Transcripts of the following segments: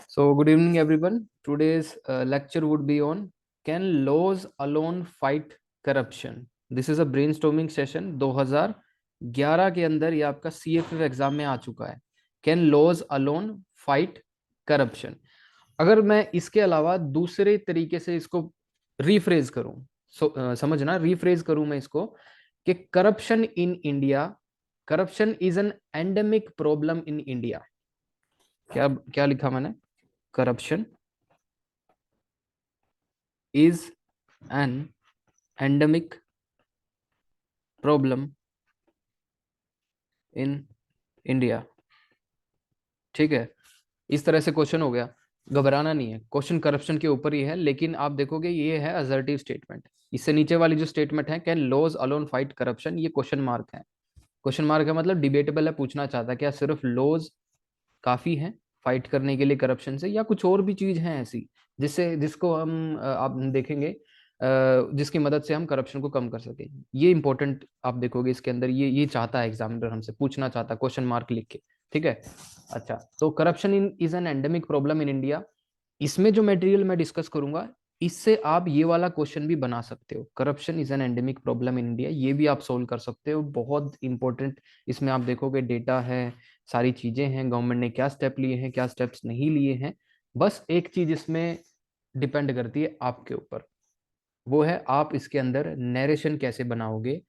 So, good evening, everyone. Today's lecture would be on Can laws alone fight corruption? This is a brainstorming session 2011 के अंदर ये आपका CFF exam में आ चुका है. Can laws alone fight corruption? अगर मैं इसके अलावा दूसरे तरीके से इसको रीफ्रेज करूं, समझना, रीफ्रेज करूं मैं इसको कि corruption is an endemic problem in India. क्या क्या लिखा मैंने? Corruption is an endemic problem in India. ठीक है, इस तरह से क्वेश्चन हो गया. घबराना नहीं है, क्वेश्चन करप्शन के ऊपर ही है, लेकिन आप देखोगे ये है असर्टिव स्टेटमेंट. इससे नीचे वाली जो स्टेटमेंट है, can laws alone fight corruption, ये क्वेश्चन मार्क है. क्वेश्चन मार्क है मतलब डिबेटेबल है, पूछना चाहता है क्या सिर्फ लॉज काफी हैं फाइट करने के लिए करप्शन से, या कुछ और भी चीज है ऐसी जिसको हम आप देखेंगे जिसकी मदद से हम करप्शन को कम कर सके. ये इंपॉर्टेंट आप देखोगे इसके अंदर, ये चाहता है एग्जामिनर हमसे, पूछना चाहता है क्वेश्चन मार्क लिख के. ठीक है, अच्छा. तो corruption is an endemic problem in India. इसमें जो मटेरियल मैं डिस्कस करूंगा, इससे आप ये वाला क्वेश्चन भी बना सकते हो. Corruption is an endemic problem in India, ये भी आप सोल्व कर सकते हो. बहुत इंपॉर्टेंट. इसमें आप देखोगे डेटा है, सारी चीजें हैं, गवर्नमेंट ने क्या स्टेप लिए हैं, क्या स्टेप्स नहीं लिए हैं. बस एक चीज इसमें डिपेंड करती है आपके ऊपर, वो है आप इसके अंदर नरेशन कैसे बनाओगे,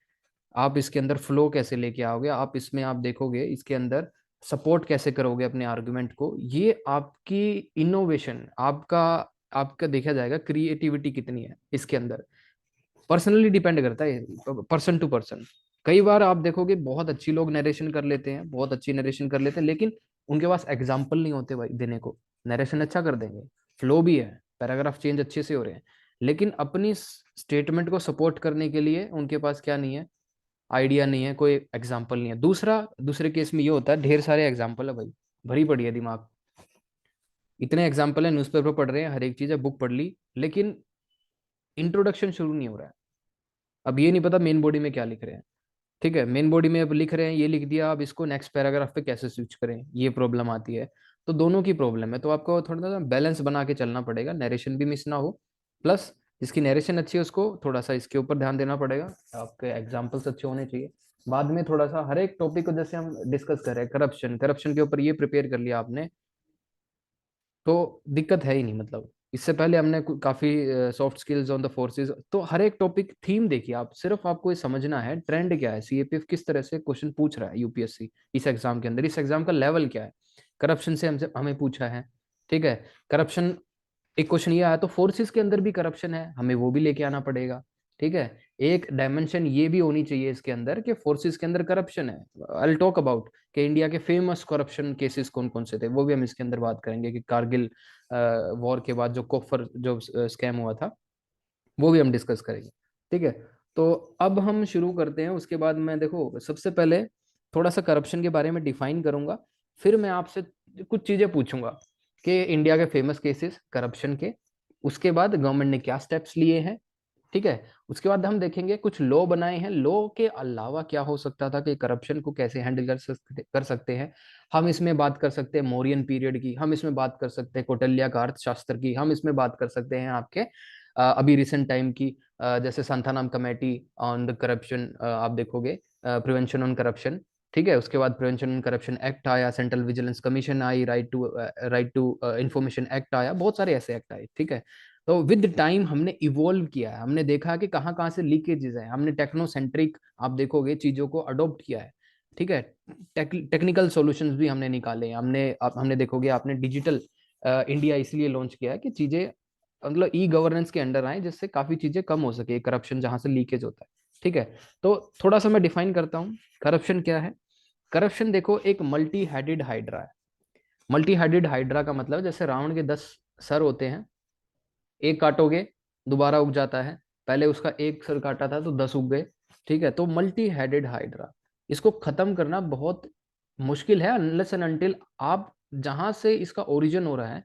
आप इसके अंदर फ्लो कैसे लेके आओगे, आप इसमें आप देखोगे इसके अंदर सपोर्ट कैसे करोगे अपने आर्गुमेंट को. ये आपकी इनोवेशन, आपका आपका देखा जाएगा क्रिएटिविटी कितनी है इसके अंदर. पर्सनली डिपेंड करता है, पर्सन टू पर्सन. कई बार आप देखोगे बहुत अच्छी लोग नरेशन कर लेते हैं, बहुत अच्छी नरेशन कर लेते हैं, लेकिन उनके पास एग्जाम्पल नहीं होते भाई देने को. नरेशन अच्छा कर देंगे, फ्लो भी है, पैराग्राफ चेंज अच्छे से हो रहे हैं, लेकिन अपनी स्टेटमेंट को सपोर्ट करने के लिए उनके पास क्या नहीं है, आइडिया नहीं है, कोई एग्जाम्पल नहीं है. दूसरे केस में ये होता है ढेर सारे एग्जाम्पल है भाई, भरी पड़ी है दिमाग, इतने एग्जाम्पल है, न्यूज़पेपर पढ़ रहे हैं, हर एक चीज है, बुक पढ़ ली, लेकिन इंट्रोडक्शन शुरू नहीं हो रहा है. अब ये नहीं पता मेन बॉडी में क्या लिख रहे हैं. ठीक है, मेन बॉडी में अब लिख रहे हैं, ये लिख दिया, अब इसको नेक्स्ट पैराग्राफ पे कैसे स्विच करें, ये प्रॉब्लम आती है. तो दोनों की प्रॉब्लम है, तो आपको थोड़ा सा बैलेंस बना के चलना पड़ेगा, नरेशन भी मिस ना हो, प्लस जिसकी नरेशन अच्छी है उसको थोड़ा सा इसके ऊपर ध्यान देना पड़ेगा, आपके एग्जाम्पल्स अच्छे होने चाहिए. बाद में थोड़ा सा हर एक टॉपिक को, जैसे हम डिस्कस कर रहे हैं करप्शन, करप्शन के ऊपर ये प्रिपेयर कर लिया आपने, तो दिक्कत है ही नहीं. मतलब इससे पहले हमने काफी soft skills on the forces, तो हर एक टॉपिक थीम देखिए आप, सिर्फ आपको ये समझना है ट्रेंड क्या है, सीएपीएफ किस तरह से क्वेश्चन पूछ रहा है, यूपीएससी इस एग्जाम के अंदर, इस एग्जाम का लेवल क्या है. करप्शन से हमसे हमें पूछा है, ठीक है, करप्शन एक क्वेश्चन ये आया, तो फोर्सेस के अंदर भी करप्शन है, हमें वो भी लेके आना पड़ेगा. ठीक है, एक डायमेंशन ये भी होनी चाहिए इसके अंदर कि फोर्सेस के अंदर करप्शन है. आई टॉक अबाउट कि इंडिया के फेमस करप्शन केसेस कौन कौन से थे, वो भी हम इसके अंदर बात करेंगे, कि कारगिल वॉर के बाद जो कोफर जो स्कैम हुआ था, वो भी हम डिस्कस करेंगे. ठीक है, तो अब हम शुरू करते हैं. उसके बाद मैं देखो सबसे पहले थोड़ा सा करप्शन के बारे में डिफाइन करूंगा, फिर मैं आपसे कुछ चीजें पूछूंगा कि इंडिया के फेमस केसेस करप्शन के, उसके बाद गवर्नमेंट ने क्या स्टेप्स लिए हैं. ठीक है, उसके बाद हम देखेंगे कुछ लॉ बनाए हैं, लॉ के अलावा क्या हो सकता था, कि करप्शन को कैसे हैंडल कर सकते हैं. हम इसमें बात कर सकते हैं मौर्यन पीरियड की, हम इसमें बात कर सकते हैं कौटिल्य का अर्थशास्त्र की, हम इसमें बात कर सकते हैं आपके अभी रिसेंट टाइम की, जैसे Santhanam committee on the corruption, आप देखोगे प्रिवेंशन ऑन करप्शन. ठीक है, उसके बाद प्रिवेंशन ऑन करप्शन एक्ट आया, सेंट्रल विजिलेंस कमीशन आई, राइट टू इंफॉर्मेशन एक्ट आया, बहुत सारे ऐसे एक्ट आए. ठीक है, तो विद टाइम हमने इवोल्व किया है, हमने देखा कि कहाँ कहाँ से लीकेजेस है, हमने टेक्नोसेंट्रिक आप देखोगे चीजों को अडॉप्ट किया है. ठीक है, टेक्निकल सॉल्यूशंस भी हमने निकाले हैं, हमने देखोगे आपने डिजिटल इंडिया इसलिए लॉन्च किया है कि चीजें मतलब ई गवर्नेंस के अंडर आए, जिससे काफी चीजें कम हो सके, करप्शन जहां से लीकेज होता है. ठीक है, तो थोड़ा सा मैं डिफाइन करता हूँ करप्शन क्या है. करप्शन देखो एक मल्टी हेडेड हाइड्रा है. मल्टी हेडेड हाइड्रा का मतलब जैसे रावण के 10 सर होते हैं, एक काटोगे दोबारा उग जाता है, पहले उसका एक सर काटा था तो 10 उग गए. ठीक है, तो मल्टी हेडेड हाइड्रा, इसको खत्म करना बहुत मुश्किल है, अनलेस एंड अनटिल आप जहां से इसका ओरिजिन हो रहा है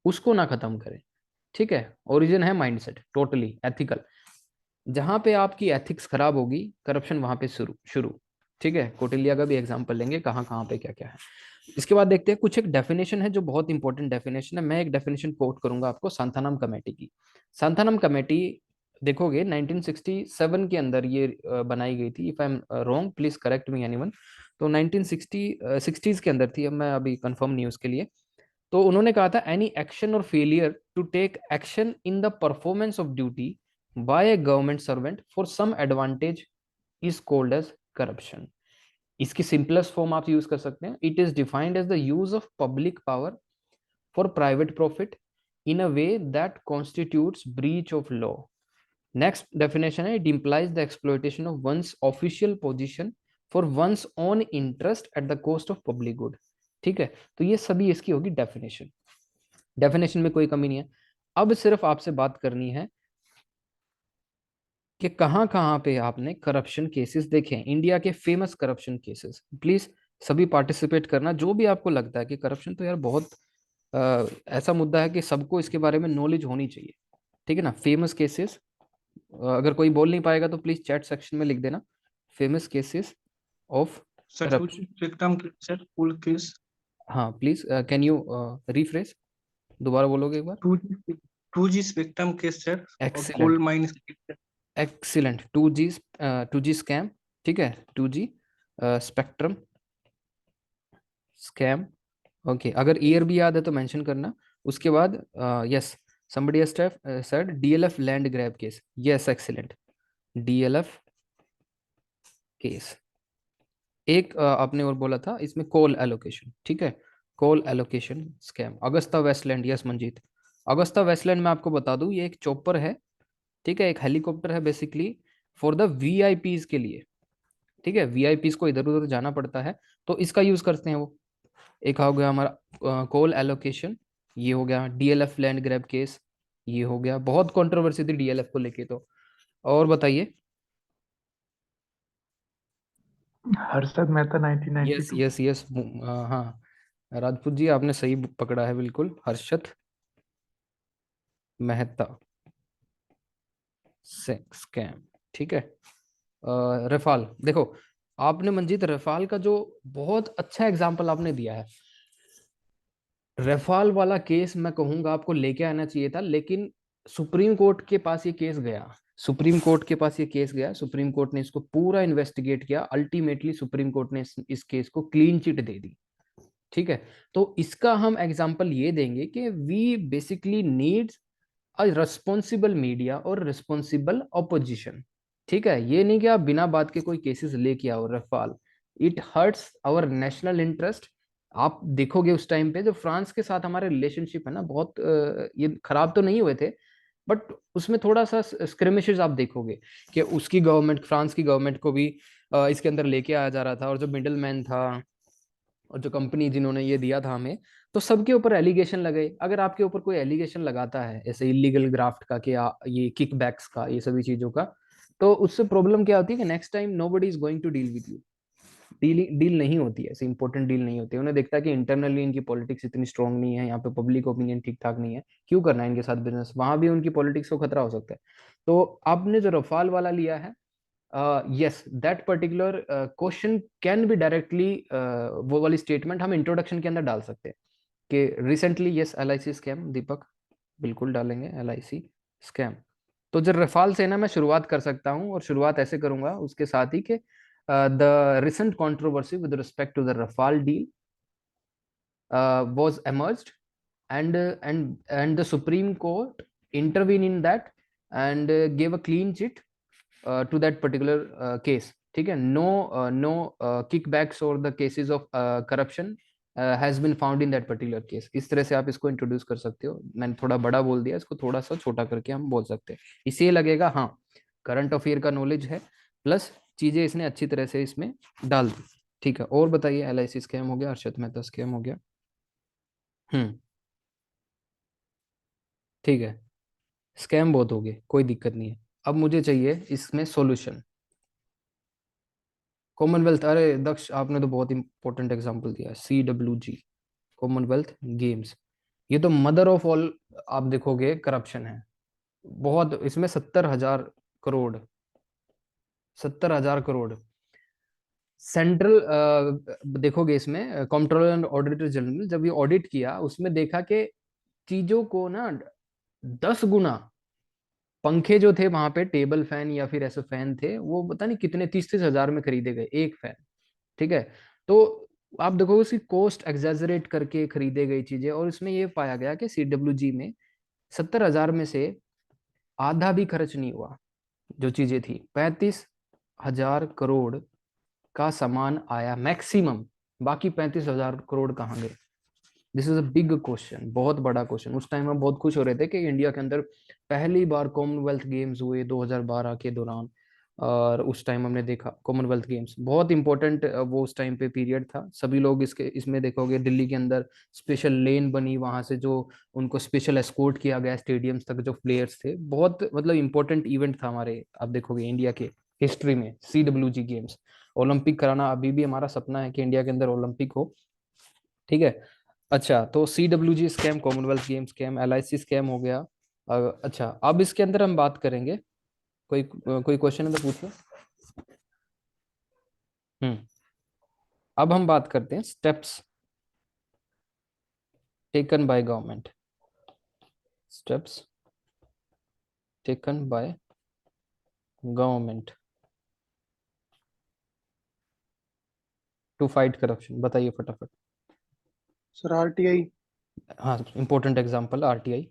उसको ना खत्म करें. ठीक है, ओरिजिन है माइंडसेट, टोटली एथिकल. जहां पे आपकी एथिक्स खराब होगी, करप्शन वहां पे शुरू शुरू. ठीक है, कौटिल्य का भी एग्जांपल लेंगे कहाँ कहाँ पे क्या क्या है. इसके बाद देखते हैं कुछ एक डेफिनेशन है जो बहुत इंपॉर्टेंट डेफिनेशन है। मैं एक डेफिनेशन कोट करूंगा आपको सांथानाम कमेटी की। सांथानाम कमेटी देखोगे 1967 के अंदर ये बनाई गई थी। If I am wrong please correct me anyone. तो 1960s के अंदर थी, अब मैं अभी कंफर्म नहीं हूँ उसके लिए। तो उन्होंने कहा था एनी एक्शन और failure to take action in the performance of duty by a government servant for some advantage is called as corruption. इसकी सिंपलेस्ट फॉर्म आप यूज कर सकते हैं, it is defined as the use of public power for private profit in a way that constitutes breach of law. Next definition है, it implies the exploitation of one's official position for one's own interest at the cost of public good. ठीक है, तो ये सभी इसकी होगी definition. Definition में कोई कमी नहीं है। अब सिर्फ आपसे बात करनी है कि कहाँ कहाँ पे आपने करप्शन केसेस देखे हैं, इंडिया के फेमस करप्शन केसेस। प्लीज सभी पार्टिसिपेट करना, जो भी आपको लगता है कि करप्शन तो यार बहुत ऐसा मुद्दा है कि सबको इसके बारे में नॉलेज होनी चाहिए। ठीक है ना, फेमस केसेस। अगर कोई बोल नहीं पाएगा तो प्लीज चैट सेक्शन में लिख देना, famous cases of sir to corruption. Victim sir full case. हाँ प्लीज, कैन यू रिफ्रेश, दोबारा बोलोगे एक बार। Two two G victim case sir, और coal excellent, mine. Excellent. 2G, 2G scam. ठीक है, 2G स्पेक्ट्रम स्कैम। ओके, अगर year भी याद है तो मेंशन करना। उसके बाद yes, somebody has said DLF land grab case. Yes, excellent, DLF case. एक आपने और बोला था इसमें कोल एलोकेशन। ठीक है, coal allocation scam, Agusta Westland. Yes Manjeet, Agusta Westland में आपको बता दूं ये एक चॉपर है। ठीक है, एक हेलीकॉप्टर है बेसिकली फॉर द वीआईपीज के लिए। ठीक है, वीआईपीज को इधर उधर जाना पड़ता है तो इसका यूज करते हैं वो। एक हो गया हमारा कोल एलोकेशन, ये हो गया डीएलएफ लैंड ग्रैब केस, ये हो गया। बहुत कंट्रोवर्सी थी डीएलएफ को लेके तो। और बताइए। Harshad Mehta yes 1992। Yes yes, हाँ राजपूत जी आपने सही पकड़ा है बिल्कुल, हर्षद मेहता स्कैम। ठीक है, रफाल देखो, आपने मंजीत रफाल का जो बहुत अच्छा एग्जाम्पल आपने दिया है। रफाल वाला केस मैं कहूंगा आपको लेके आना चाहिए था, लेकिन सुप्रीम कोर्ट के पास ये केस गया। सुप्रीम कोर्ट के पास ये केस गया, सुप्रीम कोर्ट ने इसको पूरा इन्वेस्टिगेट किया, अल्टीमेटली सुप्रीम कोर्ट ने इस केस को क्लीन चिट दे दी। ठीक है, तो इसका हम एग्जांपल ये देंगे कि we basically needs a responsible media और रिस्पॉन्सिबल ऑपोजिशन। ठीक है, ये नहीं कि आप बिना बात के कोई केसेस लेके आओ। Rafale, it hurts our national interest. आप देखोगे उस टाइम पे जो फ्रांस के साथ हमारे रिलेशनशिप है ना, बहुत ये खराब तो नहीं हुए थे, बट उसमें थोड़ा सा स्क्रिमिशेस आप देखोगे कि उसकी गवर्नमेंट, फ्रांस की गवर्नमेंट को भी इसके अंदर लेके आया जा रहा था, और जो मिडिल मैन था और जो कंपनी जिन्होंने ये दिया था हमें, तो सबके ऊपर एलिगेशन लगे। अगर आपके ऊपर कोई एलिगेशन लगाता है ऐसे इलीगल ग्राफ्ट का कि ये किकबैक्स का, ये सभी चीजों का, तो उससे प्रॉब्लम क्या होती है कि next time nobody is going to deal with you. Deal नहीं होती है, ऐसे इंपॉर्टेंट डील नहीं होती है। उन्हें देखता है कि इंटरनली इनकी पॉलिटिक्स इतनी स्ट्रांग नहीं है, यहाँ पे पब्लिक ओपिनियन ठीक ठाक नहीं है, क्यों करना है इनके साथ बिजनेस, वहां भी उनकी पॉलिटिक्स को खतरा हो सकता है। तो आपने जो रफाल वाला लिया है, yes, that particular question can be directly वो वाली स्टेटमेंट हम इंट्रोडक्शन के अंदर डाल सकते हैं कि रिसेंटली यस LIC स्कैम। दीपक बिल्कुल डालेंगे LIC स्कैम। तो जो रफाल से ना मैं शुरुआत कर सकता हूँ, और शुरुआत ऐसे करूंगा उसके साथ ही कि the recent controversy with respect to the Rafale deal was emerged, and the Supreme Court intervened in that and gave a clean chit to that particular case. ठीक है, no kickbacks or the cases of corruption has been found in that particular case। इस तरह से आप इसको introduce कर सकते हो। मैंने थोड़ा बड़ा बोल दिया, इसको थोड़ा सा छोटा करके हम बोल सकते हैं। इससे लगेगा हाँ करंट अफेयर का नॉलेज है, प्लस चीजें इसने अच्छी तरह से इसमें डाल दी। ठीक है, और बताइए। LIC स्कैम हो गया, हर्षद मेहता स्कैम हो गया। हम्म, ठीक है, स्कैम बहुत हो गए, कोई दिक्कत नहीं है। अब मुझे चाहिए इसमें सॉल्यूशन। कॉमनवेल्थ, अरे दक्ष आपने तो बहुत इंपॉर्टेंट एग्जांपल दिया है, CWG, कॉमनवेल्थ गेम्स। ये तो मदर ऑफ ऑल आप देखोगे करप्शन है। बहुत इसमें 70,000 करोड़, 70,000 करोड़ सेंट्रल देखोगे इसमें कंट्रोलर एंड ऑडिटर जनरल जब ये ऑडिट किया उसमें देखा कि चीजों को ना 10 गुना, पंखे जो थे वहां पे, टेबल फैन या फिर ऐसे फैन थे, वो पता नहीं कितने 30-30 हजार में खरीदे गए एक फैन। ठीक है। तो आप देखो उसकी कॉस्ट एग्जैजरेट करके खरीदे गई चीजें, और इसमें ये पाया गया कि सीडब्ल्यूजी में 70 हजार में से आधा भी खर्च नहीं हुआ। जो चीजें थी 35 हजार करोड़ का सामान आया मैक्सिमम, बाकी 35 हजार करोड़ कहाँ गए? This is a big question, बहुत बड़ा क्वेश्चन। उस टाइम हम बहुत खुश हो रहे थे कि इंडिया के अंदर पहली बार कॉमनवेल्थ गेम्स हुए 2012 के दौरान। और उस टाइम हमने देखा कॉमनवेल्थ गेम्स बहुत इंपॉर्टेंट, वो उस टाइम पे पीरियड था। सभी लोग इसके इसमें देखोगे दिल्ली के अंदर स्पेशल लेन बनी, वहां से जो उनको स्पेशल एस्कॉर्ट किया गया स्टेडियम्स तक जो प्लेयर्स थे। बहुत मतलब इंपॉर्टेंट इवेंट था हमारे, आप देखोगे इंडिया के हिस्ट्री में CWG गेम्स। ओलंपिक कराना अभी भी हमारा सपना है कि इंडिया के अंदर ओलंपिक हो। ठीक है। अच्छा, तो CWG scam, Commonwealth game scam, LIC scam हो गया। अच्छा, अब इसके अंदर हम बात करेंगे, कोई क्वेश्चन है तो पूछो। हम्म। अब हम बात करते हैं steps taken by government, steps taken by government to fight corruption. बताइए फटाफट। Sir RTI. हाँ, इंपॉर्टेंट एग्जांपल RTI।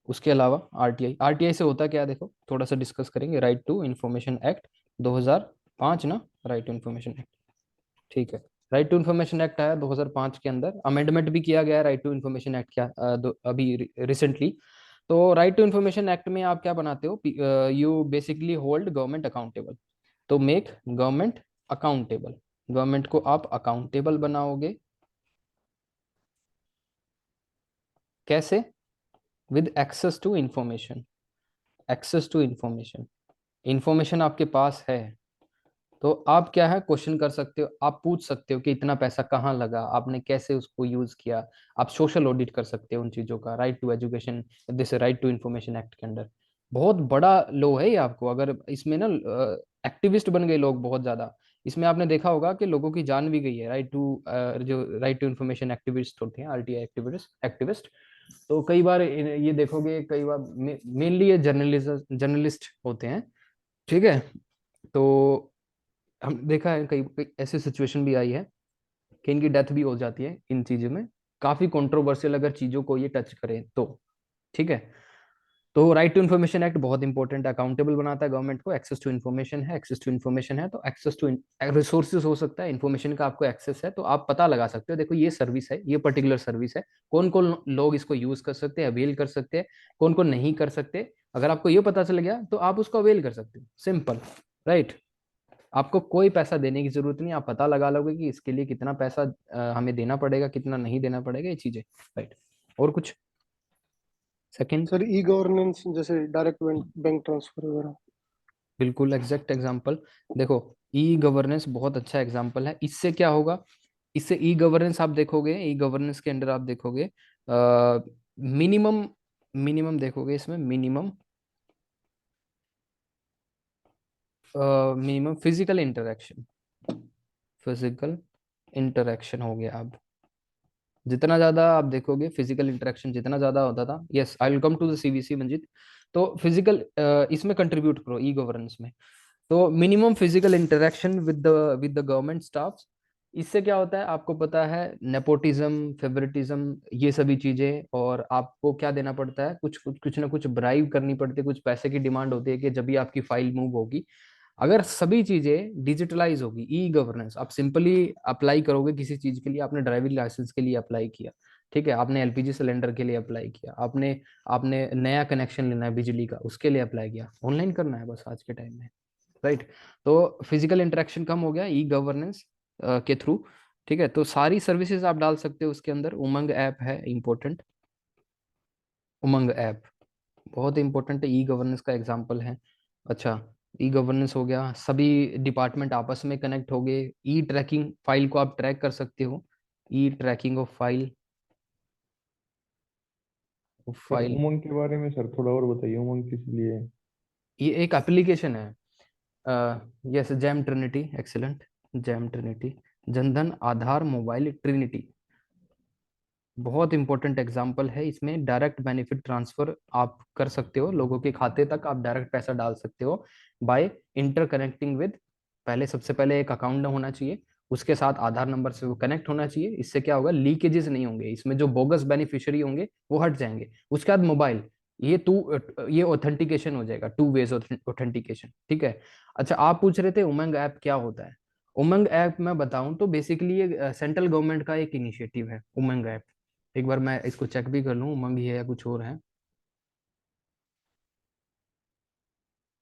उसके अलावा RTI से होता क्या है, देखो थोड़ा सा डिस्कस करेंगे। राइट टू इंफॉर्मेशन एक्ट 2005 ना, राइट टू इंफॉर्मेशन एक्ट। ठीक है। राइट टू इन्फॉर्मेशन एक्ट आया 2005 के अंदर, अमेंडमेंट भी किया गया राइट टू इन्फॉर्मेशन एक्ट क्या अभी रिसेंटली। तो राइट टू इन्फॉर्मेशन एक्ट में आप क्या बनाते हो, you basically hold government accountable. तो मेक गवर्नमेंट अकाउंटेबल, गवर्नमेंट को आप अकाउंटेबल बनाओगे। कैसे? With access to information, access to information. Information आपके पास है तो आप क्या है क्वेश्चन कर सकते हो, आप पूछ सकते हो कि इतना पैसा कहाँ लगा, आपने कैसे उसको यूज किया। आप सोशल ऑडिट कर सकते हो उन चीजों का। Right to education, this right to information act के अंदर बहुत बड़ा लो है ये आपको। अगर इसमें ना एक्टिविस्ट बन गए लोग बहुत ज्यादा, इसमें आपने देखा होगा कि लोगों की जान भी गई है। राइट टू जो राइट टू इंफॉर्मेशन एक्टिविस्ट होते हैं, RTI एक्टिविस्ट एक्टिविस्ट। तो कई बार ये देखोगे, कई बार मेनली ये जर्नलिस्ट होते हैं। ठीक है। तो हम देखा है कई कई ऐसी सिचुएशन भी आई है कि इनकी डेथ भी हो जाती है इन चीजों में। काफी कंट्रोवर्शियल अगर चीजों को ये टच करें तो। ठीक है। तो राइट टू इन्फॉर्मेशन एक्ट बहुत इंपॉर्टेंट, अकाउंटेबल बनाता है गवर्नमेंट को। एक्सेस टू इन्फॉर्मेशन है, एक्सेस टू इन्फॉर्मेशन है तो एक्सेस टू रिसोर्सेज हो सकता है, इन्फॉर्मेशन का आपको एक्सेस है तो आप पता लगा सकते हो देखो ये सर्विस है, ये पर्टिकुलर सर्विस है, कौन कौन लोग इसको यूज कर सकते हैं, अवेल कर सकते हैं, कौन कौन नहीं कर सकते। अगर आपको ये पता चल गया तो आप उसको अवेल कर सकते हो, सिंपल। राइट। आपको कोई पैसा देने की जरूरत नहीं, आप पता लगा लोगे कि इसके लिए कितना पैसा हमें देना पड़ेगा, कितना नहीं देना पड़ेगा, ये चीजें। राइट। और कुछ सेकंड? सर ई गवर्नेंस जैसे डायरेक्ट बैंक ट्रांसफर वगैरह। बिल्कुल एग्जैक्ट एग्जांपल। देखो ई गवर्नेंस बहुत अच्छा एग्जांपल है। इससे क्या होगा, इससे ई गवर्नेंस आप देखोगे, ई गवर्नेंस के अंदर आप देखोगे मिनिमम, मिनिमम देखोगे इसमें minimum, minimum physical interaction, physical interaction हो गया। अब जितना ज्यादा आप देखोगे फिजिकल इंटरेक्शन जितना ज्यादा होता था, yes I will come to the CVC Manjit. तो फिजिकल इसमें कंट्रीब्यूट करो ई गवर्नेंस में। तो minimum physical interaction with the government staff. इससे क्या होता है आपको पता है, नेपोटिज्म, फेवरेटिज्म, ये सभी चीजें। और आपको क्या देना पड़ता है, कुछ ना कुछ ब्राइब करनी पड़ती है, कुछ पैसे की डिमांड होती है कि जब भी आपकी फाइल मूव होगी। अगर सभी चीजें डिजिटलाइज होगी, ई गवर्नेंस, आप सिंपली अप्लाई करोगे किसी चीज के लिए, आपने ड्राइविंग लाइसेंस के लिए अप्लाई किया, ठीक है, आपने LPG सिलेंडर के लिए अप्लाई किया, आपने आपने नया कनेक्शन लेना है बिजली का, उसके लिए अप्लाई किया, ऑनलाइन करना है बस आज के टाइम में। राइट। तो फिजिकल इंटरेक्शन कम हो गया ई गवर्नेंस के थ्रू। ठीक है। तो सारी सर्विसेज आप डाल सकते हो उसके अंदर। उमंग ऐप है इंपॉर्टेंट, उमंग ऐप बहुत इंपॉर्टेंट है, ई गवर्नेंस का एग्जांपल है। अच्छा, ई गवर्नेंस हो गया, सभी डिपार्टमेंट आपस में कनेक्ट हो गए। ई ट्रैकिंग, फाइल को आप ट्रैक कर सकते हो, e tracking of file, sir file. Umang के बारे में सर थोड़ा और बताइए, उमंग किस लिए है? ये एक एप्लीकेशन है। Yes, JAM trinity, excellent. JAM trinity, Jan Dhan, Aadhaar, mobile, trinity. बहुत इंपॉर्टेंट एग्जाम्पल है, इसमें डायरेक्ट बेनिफिट ट्रांसफर आप कर सकते हो, लोगों के खाते तक आप डायरेक्ट पैसा डाल सकते हो बाय इंटरकनेक्टिंग विद, पहले सबसे पहले एक अकाउंट होना चाहिए, उसके साथ आधार नंबर से वो कनेक्ट होना चाहिए। इससे क्या होगा, लीकेजेस नहीं होंगे, इसमें जो बोगस बेनिफिशियरी होंगे वो हट जाएंगे। उसके बाद मोबाइल, ये ऑथेंटिकेशन हो जाएगा, 2 वेज ऑथेंटिकेशन, ठीक है। अच्छा, आप पूछ रहे थे उमंग ऐप क्या होता है। उमंग ऐप मैं बताऊं तो बेसिकली ये सेंट्रल गवर्नमेंट का एक इनिशिएटिव है उमंग ऐप। एक बार मैं इसको चेक भी कर लूं, उमंग ही है या कुछ और है।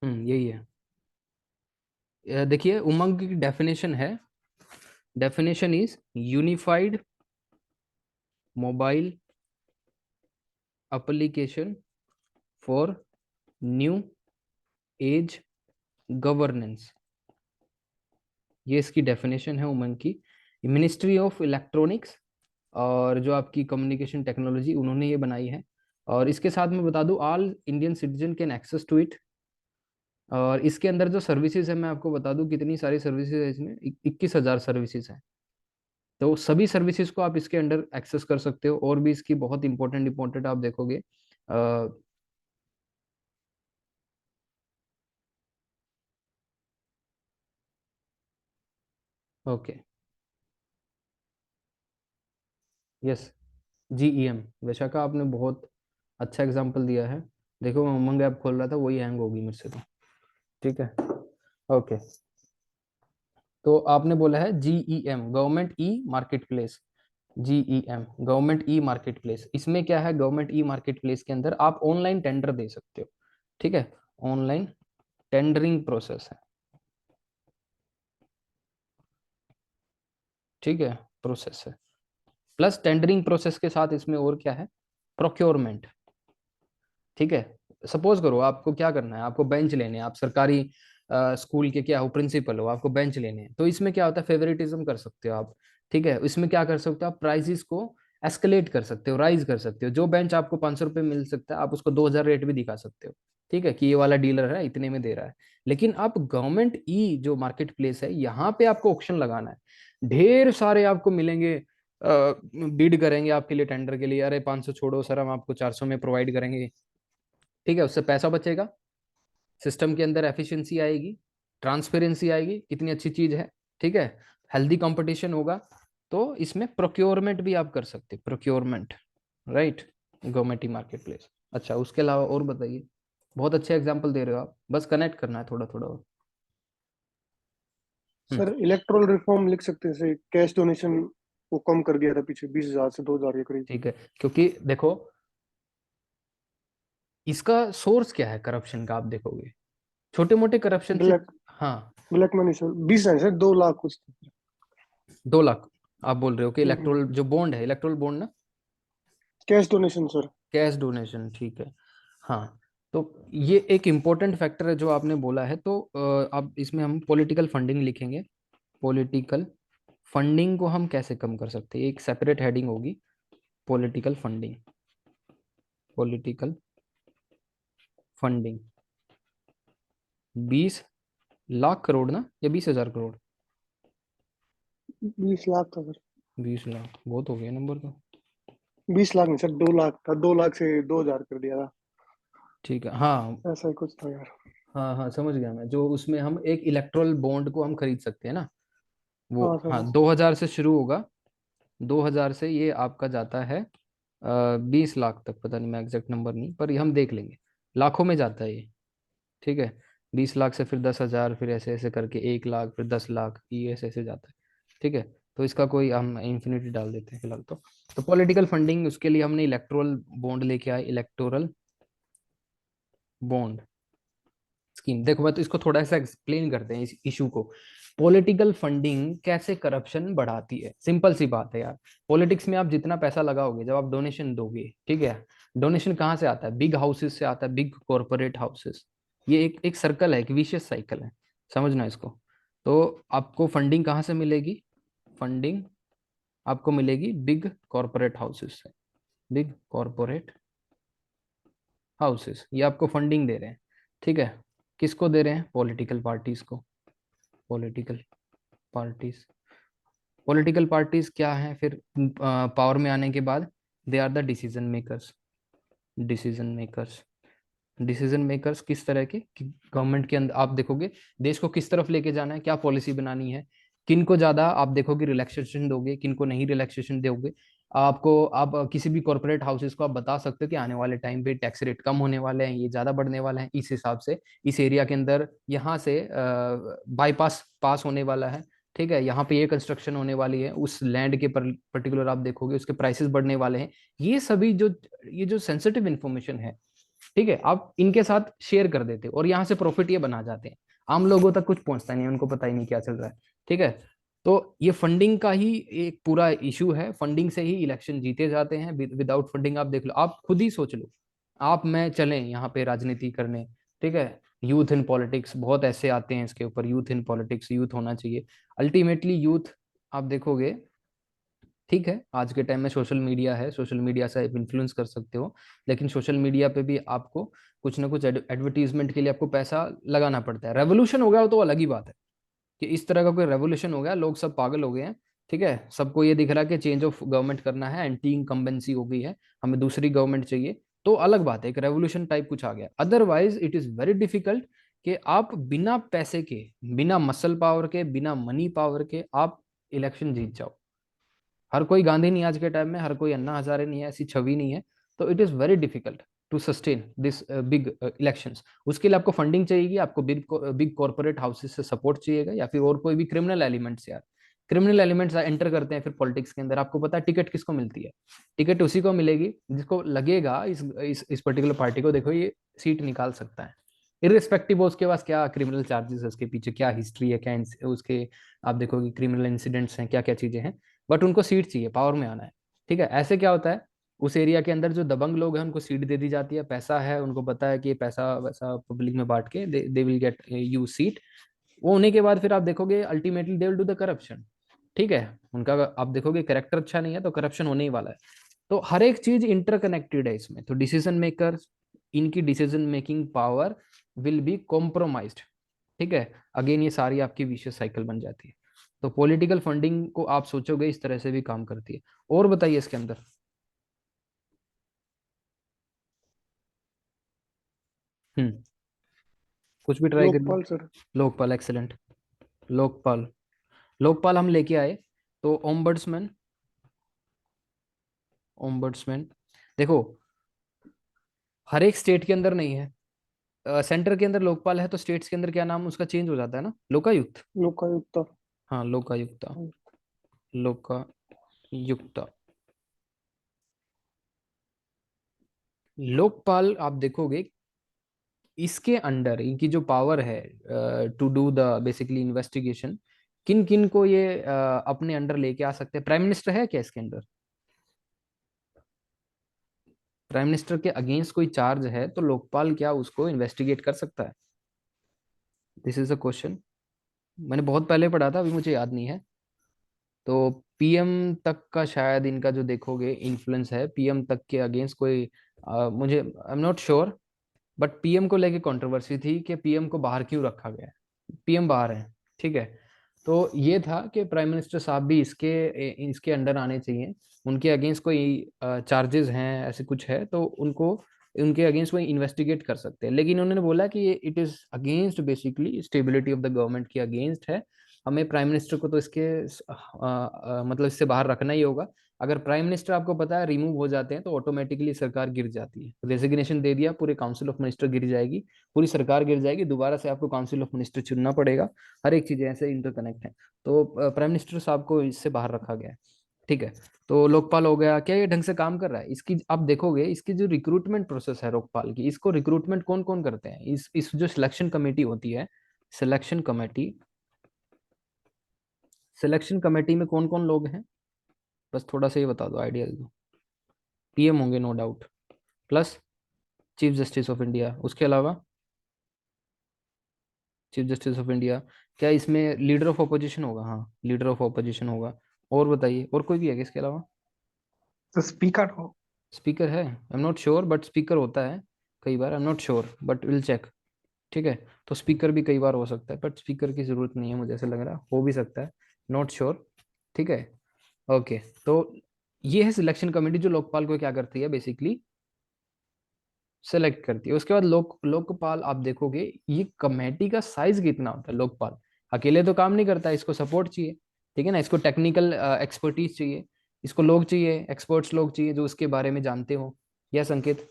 यही है। देखिए उमंग की डेफिनेशन है, definition is unified mobile application for new age governance. ये इसकी डेफिनेशन है उमंग की। मिनिस्ट्री ऑफ इलेक्ट्रॉनिक्स और जो आपकी कम्युनिकेशन टेक्नोलॉजी, उन्होंने ये बनाई है। और इसके साथ मैं बता दूं, all Indian citizen can access to it. और इसके अंदर जो सर्विसेज है मैं आपको बता दूं कितनी सारी सर्विसेज है इसमें, 21,000 सर्विसेज है। तो सभी सर्विसेज को आप इसके अंडर एक्सेस कर सकते हो। और भी इसकी बहुत इंपॉर्टेंट इंपॉर्टेंट आप देखोगे। ओके, यस, जीईएम, वैशाखा आपने बहुत अच्छा एग्जांपल दिया है। देखो मैं उमंग ऐप खोल रहा था, वही हैंग होगी मेरे से तो, ठीक है। ओके, तो आपने बोला है GEM, government e market place. GEM, government e market place, इसमें क्या है, गवर्नमेंट ई मार्केट प्लेस के अंदर आप ऑनलाइन टेंडर दे सकते हो, ठीक है। ऑनलाइन टेंडरिंग प्रोसेस है, ठीक है, प्रोसेस है। प्लस टेंडरिंग प्रोसेस के साथ इसमें और क्या है, प्रोक्योरमेंट, ठीक है। सपोज करो आपको क्या करना है, आपको बेंच लेने हैं, आप सरकारी स्कूल के क्या हो, प्रिंसिपल हो, आपको बेंच लेने हैं, तो इसमें क्या होता है, फेवरेटिज्म कर सकते हो आप, ठीक है। इसमें क्या कर सकते हो आप, प्राइसेस को एस्केलेट कर सकते हो, राइज कर सकते हो। जो बेंच आपको 500 रुपये मिल सकता है, आप उसको 2,000 रेट भी दिखा सकते हो, ठीक है, कि ये वाला डीलर है इतने में दे रहा है। लेकिन आप गवर्नमेंट ई जो मार्केट प्लेस है, यहाँ पे आपको ऑप्शन लगाना है, ढेर सारे आपको मिलेंगे, बीड करेंगे आपके लिए टेंडर के लिए, अरे 500 छोड़ो सर, हम आपको 400 में प्रोवाइड करेंगे, ठीक है। उससे पैसा बचेगा, सिस्टम के अंदर एफिशिएंसी आएगी, ट्रांसपेरेंसी आएगी, कितनी अच्छी चीज है, ठीक है। हेल्दी कंपटीशन होगा। तो इसमें प्रोक्योरमेंट भी आप कर सकते, procurement, right, government e market place. अच्छा, उसके अलावा और बताइए, बहुत अच्छे एग्जाम्पल दे रहे हो आप, बस कनेक्ट करना है थोड़ा थोड़ा और। सर इलेक्ट्रोल रिफॉर्म लिख सकते हैं, जैसे कैश डोनेशन को कम कर दिया था पीछे 20,000 से 2,000 के करीब। ठीक है, क्योंकि देखो इसका सोर्स क्या है करप्शन का, आप देखोगे छोटे मोटे करप्शन से। ब्लैक हाँ, ब्लैक मनी सर 20 है सर, 2 लाख कुछ। 2 लाख आप बोल रहे हो कि हम्म, इलेक्ट्रोल जो बॉन्ड है, इलेक्ट्रोल बॉन्ड ना, cash donation sir. Cash donation, ठीक है। हाँ, तो ये एक इम्पोर्टेंट फैक्टर है जो आपने बोला है। तो अब इसमें हम पॉलिटिकल फंडिंग लिखेंगे। पॉलिटिकल फंडिंग को हम कैसे कम कर सकते हैं, एक सेपरेट हेडिंग होगी, political funding. Political funding 20 lakh crore ना, या 20,000 करोड़? 20 लाख था सर। 20 लाख बहुत हो गया नंबर तो। 20 लाख नहीं सर, 2 लाख था, 2 लाख से 2,000 कर दिया था, ठीक है, हाँ ऐसा ही कुछ था यार। हाँ हाँ, समझ गया मैं, जो उसमें हम एक इलेक्ट्रल बॉन्ड को हम खरीद सकते हैं ना, वो, हाँ सर हाँ, हाँ। 2,000 से शुरू होगा। 2,000 से ये आपका जाता है 20 लाख तक, पता नहीं मैं एग्जैक्ट नंबर नहीं, पर ये हम देख लेंगे, लाखों में जाता है ये, ठीक है। 20 लाख से फिर 10,000, फिर ऐसे ऐसे करके 1 लाख, फिर 10 लाख, ये ऐसे ऐसे जाता है, ठीक है। तो इसका कोई हम इन्फिनिटी डाल देते हैं फिलहाल तो पॉलिटिकल फंडिंग, उसके लिए हमने इलेक्टोरल बॉन्ड लेके आए, इलेक्टोरल बॉन्ड स्कीम। देखो मैं तो इसको थोड़ा सा एक्सप्लेन करते हैं इस इशू को। पॉलिटिकल फंडिंग कैसे करप्शन बढ़ाती है, सिंपल सी बात है यार। पॉलिटिक्स में आप जितना पैसा लगाओगे, जब आप डोनेशन दोगे, ठीक है, डोनेशन कहाँ से आता है, बिग हाउसेस से आता है, बिग कॉरपोरेट हाउसेस। ये एक एक सर्कल है, एक विशियस साइकिल है, समझना इसको। तो आपको फंडिंग कहाँ से मिलेगी, फंडिंग आपको मिलेगी बिग कॉरपोरेट हाउसेस से, बिग कॉरपोरेट हाउसेस, ये आपको फंडिंग दे रहे हैं, ठीक है। किसको दे रहे हैं, पॉलिटिकल पार्टीज को, पॉलिटिकल पार्टीज, पॉलिटिकल पार्टीज क्या है फिर पावर में आने के बाद? They are the decision makers. Decision makers, decision makers किस तरह के कि गवर्नमेंट के अंदर आप देखोगे देश को किस तरफ लेके जाना है, क्या पॉलिसी बनानी है, किन को ज्यादा आप देखोगे रिलैक्सेशन दोगे, किन को नहीं रिलैक्सेशन दोगे। आपको आप किसी भी कॉर्पोरेट हाउसेस को आप बता सकते हो कि आने वाले टाइम पे टैक्स रेट कम होने वाले हैं, ये ज्यादा बढ़ने वाले हैं, इस हिसाब से इस एरिया के अंदर यहाँ से बाईपास पास होने वाला है, ठीक है, यहाँ पे ये कंस्ट्रक्शन होने वाली है, उस लैंड के पर्टिकुलर आप देखोगे उसके प्राइसेस बढ़ने वाले हैं। ये सभी जो ये जो सेंसिटिव इंफॉर्मेशन है, ठीक है, आप इनके साथ शेयर कर देते हो और यहाँ से प्रॉफिट ये बना जाते हैं। आम लोगों तक कुछ पहुंचता नहीं, उनको पता ही नहीं क्या चल रहा है, ठीक है। तो ये फंडिंग का ही एक पूरा इशू है, फंडिंग से ही इलेक्शन जीते जाते हैं। विदाउट फंडिंग आप देख लो, आप खुद ही सोच लो, आप मैं चलें यहाँ पे राजनीति करने, ठीक है, यूथ इन पॉलिटिक्स बहुत ऐसे आते हैं इसके ऊपर, यूथ इन पॉलिटिक्स, यूथ होना चाहिए। अल्टीमेटली यूथ आप देखोगे, ठीक है, आज के टाइम में सोशल मीडिया है, सोशल मीडिया से आप इन्फ्लुएंस कर सकते हो, लेकिन सोशल मीडिया पे भी आपको कुछ ना कुछ एडवर्टीजमेंट के लिए आपको पैसा लगाना पड़ता है। रेवोल्यूशन हो गया तो अलग ही बात है कि इस तरह का कोई रेवोल्यूशन हो गया, लोग सब पागल हो गए हैं, ठीक है, सबको ये दिख रहा है कि चेंज ऑफ गवर्नमेंट करना है, एंटी इनकम्बेंसी हो गई है, हमें दूसरी गवर्नमेंट चाहिए, तो अलग बात है, एक रेवोल्यूशन टाइप कुछ आ गया। Otherwise it is very difficult कि आप बिना पैसे के, बिना मसल पावर के, बिना मनी पावर के आप इलेक्शन जीत जाओ। हर कोई गांधी नहीं आज के टाइम में, हर कोई अन्ना हजारे नहीं है, ऐसी छवि नहीं है, तो it is very difficult to sustain this big elections. उसके लिए आपको फंडिंग चाहिएगी, आपको बिग कॉर्पोरेट हाउसेस से सपोर्ट चाहिएगा, या फिर और कोई भी क्रिमिनल एलिमेंट्स। यार क्रिमिनल एलिमेंट्स एंटर करते हैं फिर पॉलिटिक्स के अंदर। आपको पता है टिकट किसको मिलती है? टिकट उसी को मिलेगी जिसको लगेगा इस पर्टिकुलर पार्टी को देखो ये सीट निकाल सकता है, इरिस्पेक्टिव उसके पास क्या क्रिमिनल चार्जेस है, उसके पीछे क्या हिस्ट्री है, क्या उसके आप देखोगे क्रिमिनल इंसिडेंट्स हैं, क्या क्या चीजें हैं, बट उनको सीट चाहिए, पावर में आना है, ठीक है। ऐसे क्या होता है, उस एरिया के अंदर जो दबंग लोग हैं उनको सीट दे दी जाती है, पैसा है, उनको पता है कि ये पैसा वैसा पब्लिक में बांट के they will get you seat. वो होने के बाद फिर आप देखोगे ultimately they will do the corruption, ठीक है, उनका आप देखोगे कैरेक्टर अच्छा नहीं है तो करप्शन होने ही वाला है। तो हर एक चीज इंटरकनेक्टेड है इसमें, तो डिसीजन मेकर, इनकी decision making power will be compromised, ठीक है। अगेन ये सारी आपकी विशियस साइकिल बन जाती है। तो पॉलिटिकल फंडिंग को आप सोचोगे इस तरह से भी काम करती है। और बताइए इसके अंदर। हम्म, कुछ भी ट्राई करिए। लोकपाल सर। लोकपाल, एक्सेलेंट। लोकपाल, लोकपाल हम लेके आए। तो ओम्बड्समैन, ओम्बड्समैन देखो हर एक स्टेट के अंदर नहीं है, सेंटर के अंदर लोकपाल है तो स्टेट्स के अंदर क्या नाम उसका चेंज हो जाता है ना, लोकायुक्त। लोकायुक्ता। हाँ लोकायुक्ता, लोकायुक्ता। लोकपाल आप देखोगे इसके अंडर इनकी जो पावर है to do the basically investigation, किन किन को ये अपने अंडर लेके आ सकते हैं? प्राइम मिनिस्टर है क्या इसके अंदर? प्राइम मिनिस्टर के अगेंस्ट कोई चार्ज है तो लोकपाल क्या उसको इन्वेस्टिगेट कर सकता है? दिस इज अ क्वेश्चन, मैंने बहुत पहले पढ़ा था, अभी मुझे याद नहीं है। तो पीएम तक का शायद इनका जो देखोगे इन्फ्लुएंस है, पीएम तक के अगेंस्ट कोई मुझे आई am not sure, but PM को लेके कंट्रोवर्सी थी कि पीएम को बाहर क्यों रखा गया है, पीएम बाहर है, ठीक है। तो ये था कि प्राइम मिनिस्टर साहब भी इसके अंडर आने चाहिए, उनके अगेंस्ट कोई चार्जेस हैं ऐसे कुछ है तो उनको उनके अगेंस्ट कोई इन्वेस्टिगेट कर सकते हैं। लेकिन उन्होंने बोला कि ये it is against basically stability of the government के अगेंस्ट है, हमें प्राइम मिनिस्टर को तो इसके मतलब इससे बाहर रखना ही होगा। अगर प्राइम मिनिस्टर आपको पता है रिमूव हो जाते हैं तो ऑटोमेटिकली सरकार गिर जाती है, रेजिग्नेशन दे दिया पूरे काउंसिल ऑफ मिनिस्टर गिर जाएगी, पूरी सरकार गिर जाएगी, दोबारा से आपको काउंसिल ऑफ मिनिस्टर चुनना पड़ेगा। हर एक चीज ऐसे इंटरकनेक्ट है। तो प्राइम मिनिस्टर साहब को इससे बाहर रखा गया है, ठीक है। तो लोकपाल हो गया, क्या ये ढंग से काम कर रहा है? इसकी आप देखोगे इसकी जो रिक्रूटमेंट प्रोसेस है लोकपाल की, इसको रिक्रूटमेंट कौन कौन करते हैं? इस जो सिलेक्शन कमेटी होती है, सिलेक्शन कमेटी, सिलेक्शन कमेटी में कौन कौन लोग हैं? बस थोड़ा सा ये बता दो, आइडिया दे दो। पीएम होंगे no doubt, plus chief justice of India, उसके अलावा चीफ जस्टिस ऑफ इंडिया, क्या इसमें लीडर ऑफ ऑपोजिशन होगा? हाँ लीडर ऑफ ऑपोजिशन होगा। और बताइए और कोई भी है क्या इसके अलावा? तो स्पीकर हो। स्पीकर है, I am not sure but speaker होता है कई बार, I am not sure but will check. ठीक है। तो स्पीकर भी कई बार हो सकता है, बट स्पीकर की जरूरत नहीं है, मुझे ऐसा लग रहा है, हो भी सकता है, नॉट श्योर। ठीक है। ओके, तो ये है सिलेक्शन कमेटी जो लोकपाल को क्या करती है, बेसिकली सेलेक्ट करती है। उसके बाद लोकपाल आप देखोगे ये कमेटी का साइज कितना होता है। लोकपाल अकेले तो काम नहीं करता, इसको सपोर्ट चाहिए, ठीक है ना, इसको टेक्निकल एक्सपर्टीज चाहिए, इसको लोग चाहिए, एक्सपर्ट्स लोग चाहिए जो उसके बारे में जानते हो। यह संकेत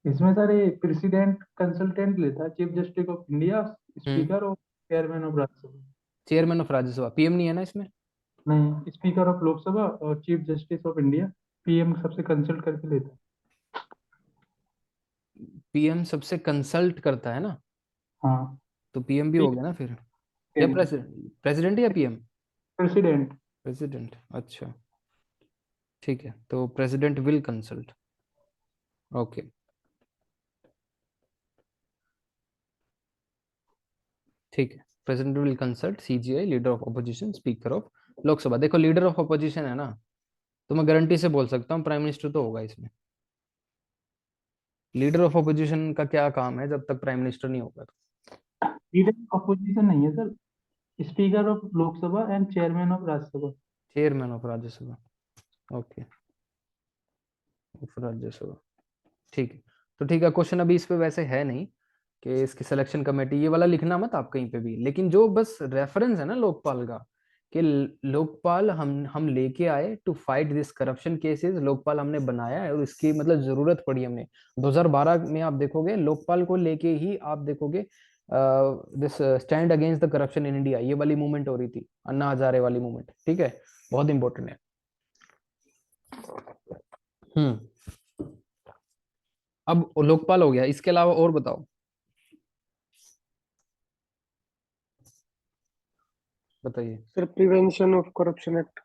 इसमें सर ये प्रेसिडेंट कंसल्टेंट लेता है, chief justice of India, speaker और chairman of Rajya Sabha. Chairman of Rajya Sabha, PM नहीं है ना इसमें? नहीं, स्पीकर ऑफ लोकसभा और chief justice of India, PM सबसे कंसल्ट करके लेता है। पीएम सबसे कंसल्ट करता है ना, हाँ, तो पीएम भी हो गया ना फिर, या प्रेसिडेंट, प्रेसिडेंट या पीएम? प्रेसिडेंट। प्रेसिडेंट, अच्छा ठीक है, तो प्रेसिडेंट विल कंसल्ट। ओके, ठीक है, president will consult CGI, leader of opposition, speaker of Lok Sabha. देखो लीडर ऑफ अपोजिशन है ना, तो मैं गारंटी से बोल सकता हूँ प्राइम मिनिस्टर तो होगा इसमें। लीडर ऑफ अपोजिशन का क्या काम है जब तक प्राइम मिनिस्टर नहीं होगा? लीडर ऑफ अपोजिशन नहीं है sir, speaker of Lok Sabha and chairman of Rajya Sabha. Chairman of Rajya Sabha, okay, of Rajya Sabha, ठीक है। तो ठीक है, क्वेश्चन अभी इस पे वैसे है नहीं कि इसकी सिलेक्शन कमेटी, ये वाला लिखना मत आप कहीं पे भी, लेकिन जो बस रेफरेंस है ना लोकपाल का, कि लोकपाल हम लेके आए to fight this corruption cases, Lokpal हमने बनाया है और इसकी मतलब जरूरत पड़ी हमने। 2012 में आप देखोगे लोकपाल को लेके ही आप देखोगे this stand against the corruption in India, ये वाली मूवमेंट हो रही थी, अन्ना हजारे वाली मूवमेंट, ठीक है, बहुत इंपॉर्टेंट है। अब लोकपाल हो गया, इसके अलावा और बताओ, बताइए। Sir prevention of corruption act.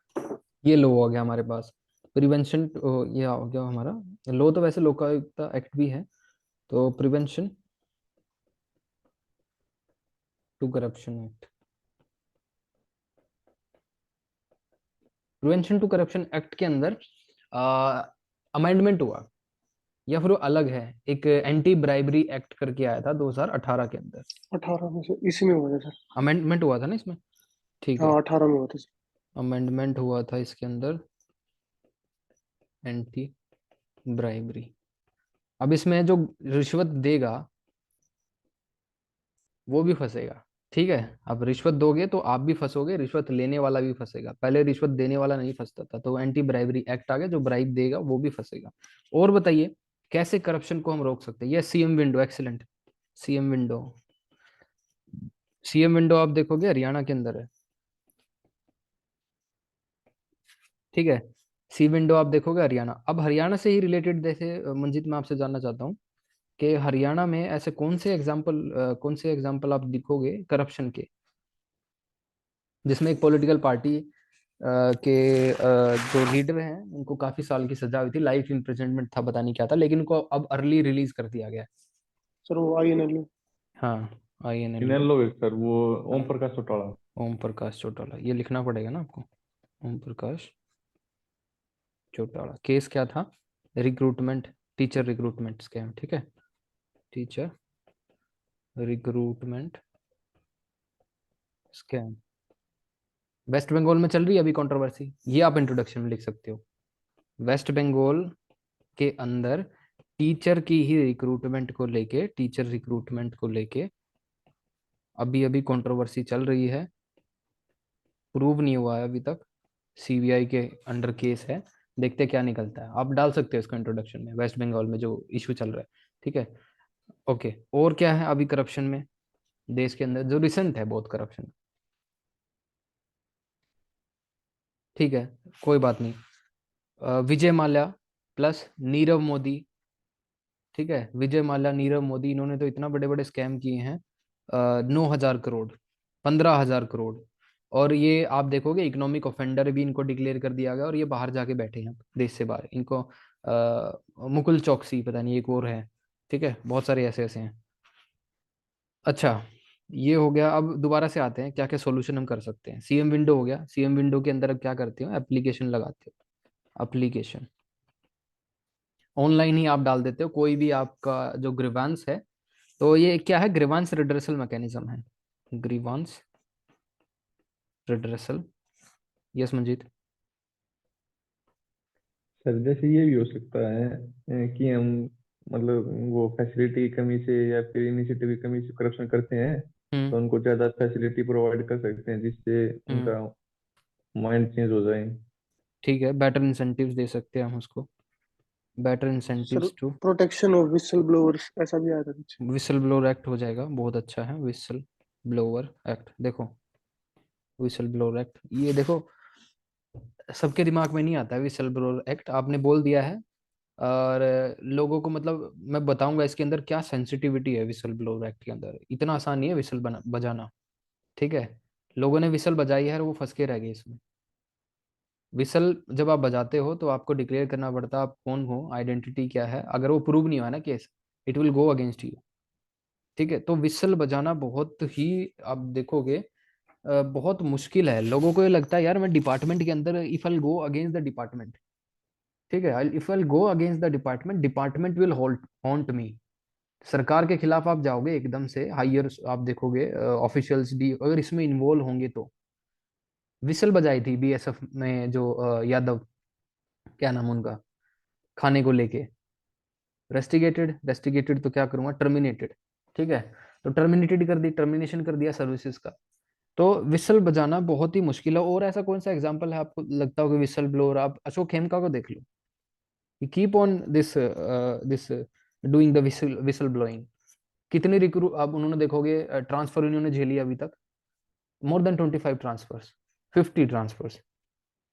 ये लो हो गया हमारे पास, प्रिवेंशन, ये हो गया हमारा लो, तो वैसे लोकायुक्ता एक्ट भी है, तो prevention to corruption act, prevention to corruption act के अंदर अमेंडमेंट हुआ, या फिर वो अलग है, एक एंटी ब्राइबरी एक्ट करके आया था 2018 के अंदर, 18 में से इसी में हुआ था सर। अमेंडमेंट हुआ था ना इसमें, ठीक है, हाँ 18 में हुआ था सर। अमेंडमेंट हुआ था इसके अंदर, एंटी ब्राइबरी। अब इसमें जो रिश्वत देगा वो भी फंसेगा, ठीक है, अब रिश्वत दोगे तो आप भी फंसोगे, रिश्वत लेने वाला भी फंसेगा, पहले रिश्वत देने वाला नहीं फंसता था, तो एंटी ब्राइबरी एक्ट आ गया, जो ब्राइब देगा वो भी फंसेगा। और बताइए कैसे करप्शन को हम रोक सकते हैं, ये CM window, excellent, CM window, CM window आप देखोगे हरियाणा के अंदर है, ठीक है, सी विंडो आप देखोगे हरियाणा। अब हरियाणा से ही रिलेटेड जैसे मंजीत मैं आपसे जानना चाहता हूँ कि हरियाणा में ऐसे कौन से एग्जाम्पल आप दिखोगे करप्शन के, जिसमें एक पॉलिटिकल पार्टी के जो लीडर हैं उनको काफी साल की सजा हुई थी, लाइफ इम्प्रिजनमेंट था, पता नहीं क्या था, लेकिन उनको अब अर्ली रिलीज कर दिया गया है। सर वो INL। हाँ, INL, इनेलो है सर, वो ओम प्रकाश चौटाला। ओम प्रकाश चौटाला, ये लिखना पड़ेगा ना आपको, ओम प्रकाश चौटाला। केस क्या था? रिक्रूटमेंट, टीचर रिक्रूटमेंट स्कैम, ठीक है, teacher recruitment scam, West Bengal में चल रही है अभी कंट्रोवर्सी, ये आप इंट्रोडक्शन में लिख सकते हो, वेस्ट बंगाल के अंदर टीचर की ही रिक्रूटमेंट को लेके, टीचर रिक्रूटमेंट को लेके अभी अभी कंट्रोवर्सी चल रही है, प्रूव नहीं हुआ है अभी तक, सीबीआई के अंडर केस है, देखते क्या निकलता है, आप डाल सकते हो इसको इंट्रोडक्शन में, वेस्ट बंगाल में जो इशू चल रहा है, ठीक है। ओके, और क्या है अभी करप्शन में देश के अंदर जो रिसेंट है बहुत करप्शन, ठीक है, कोई बात नहीं, विजय माल्या प्लस नीरव मोदी, ठीक है, विजय माल्या, नीरव मोदी, इन्होंने तो इतना बड़े बड़े स्कैम किए हैं, 9,000 करोड़, 15,000 करोड़, और ये आप देखोगे इकोनॉमिक ऑफेंडर भी इनको डिक्लेयर कर दिया गया, और ये बाहर जाके बैठे हैं देश से बाहर, इनको मुकुल चौकसी, पता नहीं एक और है, ठीक है, बहुत सारे ऐसे ऐसे हैं। अच्छा, ये हो गया, अब दोबारा से आते हैं क्या क्या सॉल्यूशन हम कर सकते हैं। सीएम विंडो हो गया, सीएम विंडो के अंदर अब क्या करते हो, एप्लीकेशन लगाते हो, एप्लीकेशन ऑनलाइन ही आप डाल देते हो कोई भी आपका जो ग्रीवांस है, तो ये क्या है, ग्रीवांस रिड्रेसल मैकेनिज्म है, grievance redressal. Yes Manjeet. Sir जैसे ये भी हो सकता है कि हम मतलब वो फैसिलिटी की कमी से या फिर इनिशिएटिव की कमी से करप्शन करते हैं, हम्म तो उनको ज्यादा फैसिलिटी प्रोवाइड कर सकते हैं जिससे हम्म उनका माइंड चेंज हो जाए। ठीक है, बेटर इंसेंटिव्स दे सकते हैं हम उसको, better sir incentives to protection of whistle blowers ऐसा भी आया था कुछ। विसल ब्लोअर एक्ट हो जाएगा, बहुत अच्छा है, विसल ब्लोअर एक्ट। देखो विसल ब्लोअर एक्ट, ये देखो सबके दिमाग में नहीं आता है विसल ब्लोअर एक्ट, आपने बोल दिया है। और लोगों को मतलब मैं बताऊंगा इसके अंदर क्या सेंसिटिविटी है, विसल ब्लोअर एक्ट के अंदर इतना आसान नहीं है विसल बजाना। ठीक है, लोगों ने विसल बजाई है और वो फंस के रह गए इसमें। विसल जब आप बजाते हो तो आपको डिक्लेयर करना पड़ता है आप कौन हो, आइडेंटिटी क्या है, अगर वो प्रूव नहीं हुआ ना case, it will go against you. ठीक है, तो विसल बजाना बहुत ही, आप देखोगे बहुत मुश्किल है। लोगों को ये लगता है यार मैं डिपार्टमेंट के अंदर, if I go against the department, ठीक है, if I go against the department, department will haunt me. सरकार के खिलाफ आप जाओगे एकदम से, हायर आप देखोगे ऑफिशियल्स भी अगर इसमें इन्वॉल्व होंगे तो। विसल बजाई थी बीएसएफ में जो यादव, क्या नाम उनका, खाने को लेके, रेस्टिगेटेड, रेस्टिगेटेड तो क्या करूंगा, टर्मिनेटेड। ठीक है, तो टर्मिनेटेड कर दी, टर्मिनेशन कर दिया सर्विसेज का। तो विसल बजाना बहुत ही मुश्किल है। और ऐसा कौन सा एग्जांपल है आपको लगता हो कि विसल ब्लोअर, आप अशोक खेमका को देख लो, keep on this doing the whistle whistle blowing. कितने रिक्रू अब उन्होंने देखोगे ट्रांसफर उन्होंने झेली अभी तक, more than 25 transfers, 50 transfers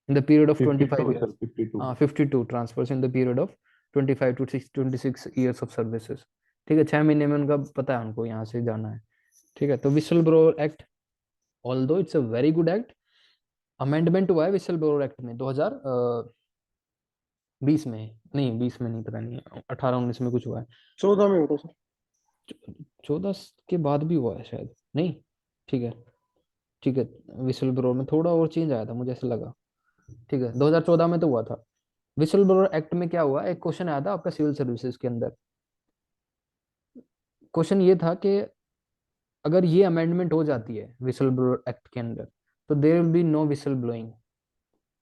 in the period of 25 52 sir, years, 52। 52 transfers in the period of 25 to 26 years of services. ठीक है, 6 महीने में उनका पता है उनको यहाँ से जाना है। ठीक है, तो whistle blower act, although it's a very good act, amendment हुआ है विसल ब्लोअर एक्ट में 2020 में, नहीं 20 में नहीं, पता नहीं 18-19 में कुछ हुआ है। 14 में होता सर। 14 के बाद भी हुआ है शायद, नहीं। ठीक है, ठीक है, विसल ब्लोअर में थोड़ा और चेंज आया था मुझे ऐसा लगा। ठीक है, 2014 में तो हुआ था। विसल ब्लोअर एक्ट में क्या हुआ, एक क्वेश्चन आया था आपका सिविल सर्विसेज के अंदर। क्वेश्चन ये था कि अगर ये अमेंडमेंट हो जाती है विसल ब्लोअर एक्ट के अंदर, तो there will be no whistle blowing,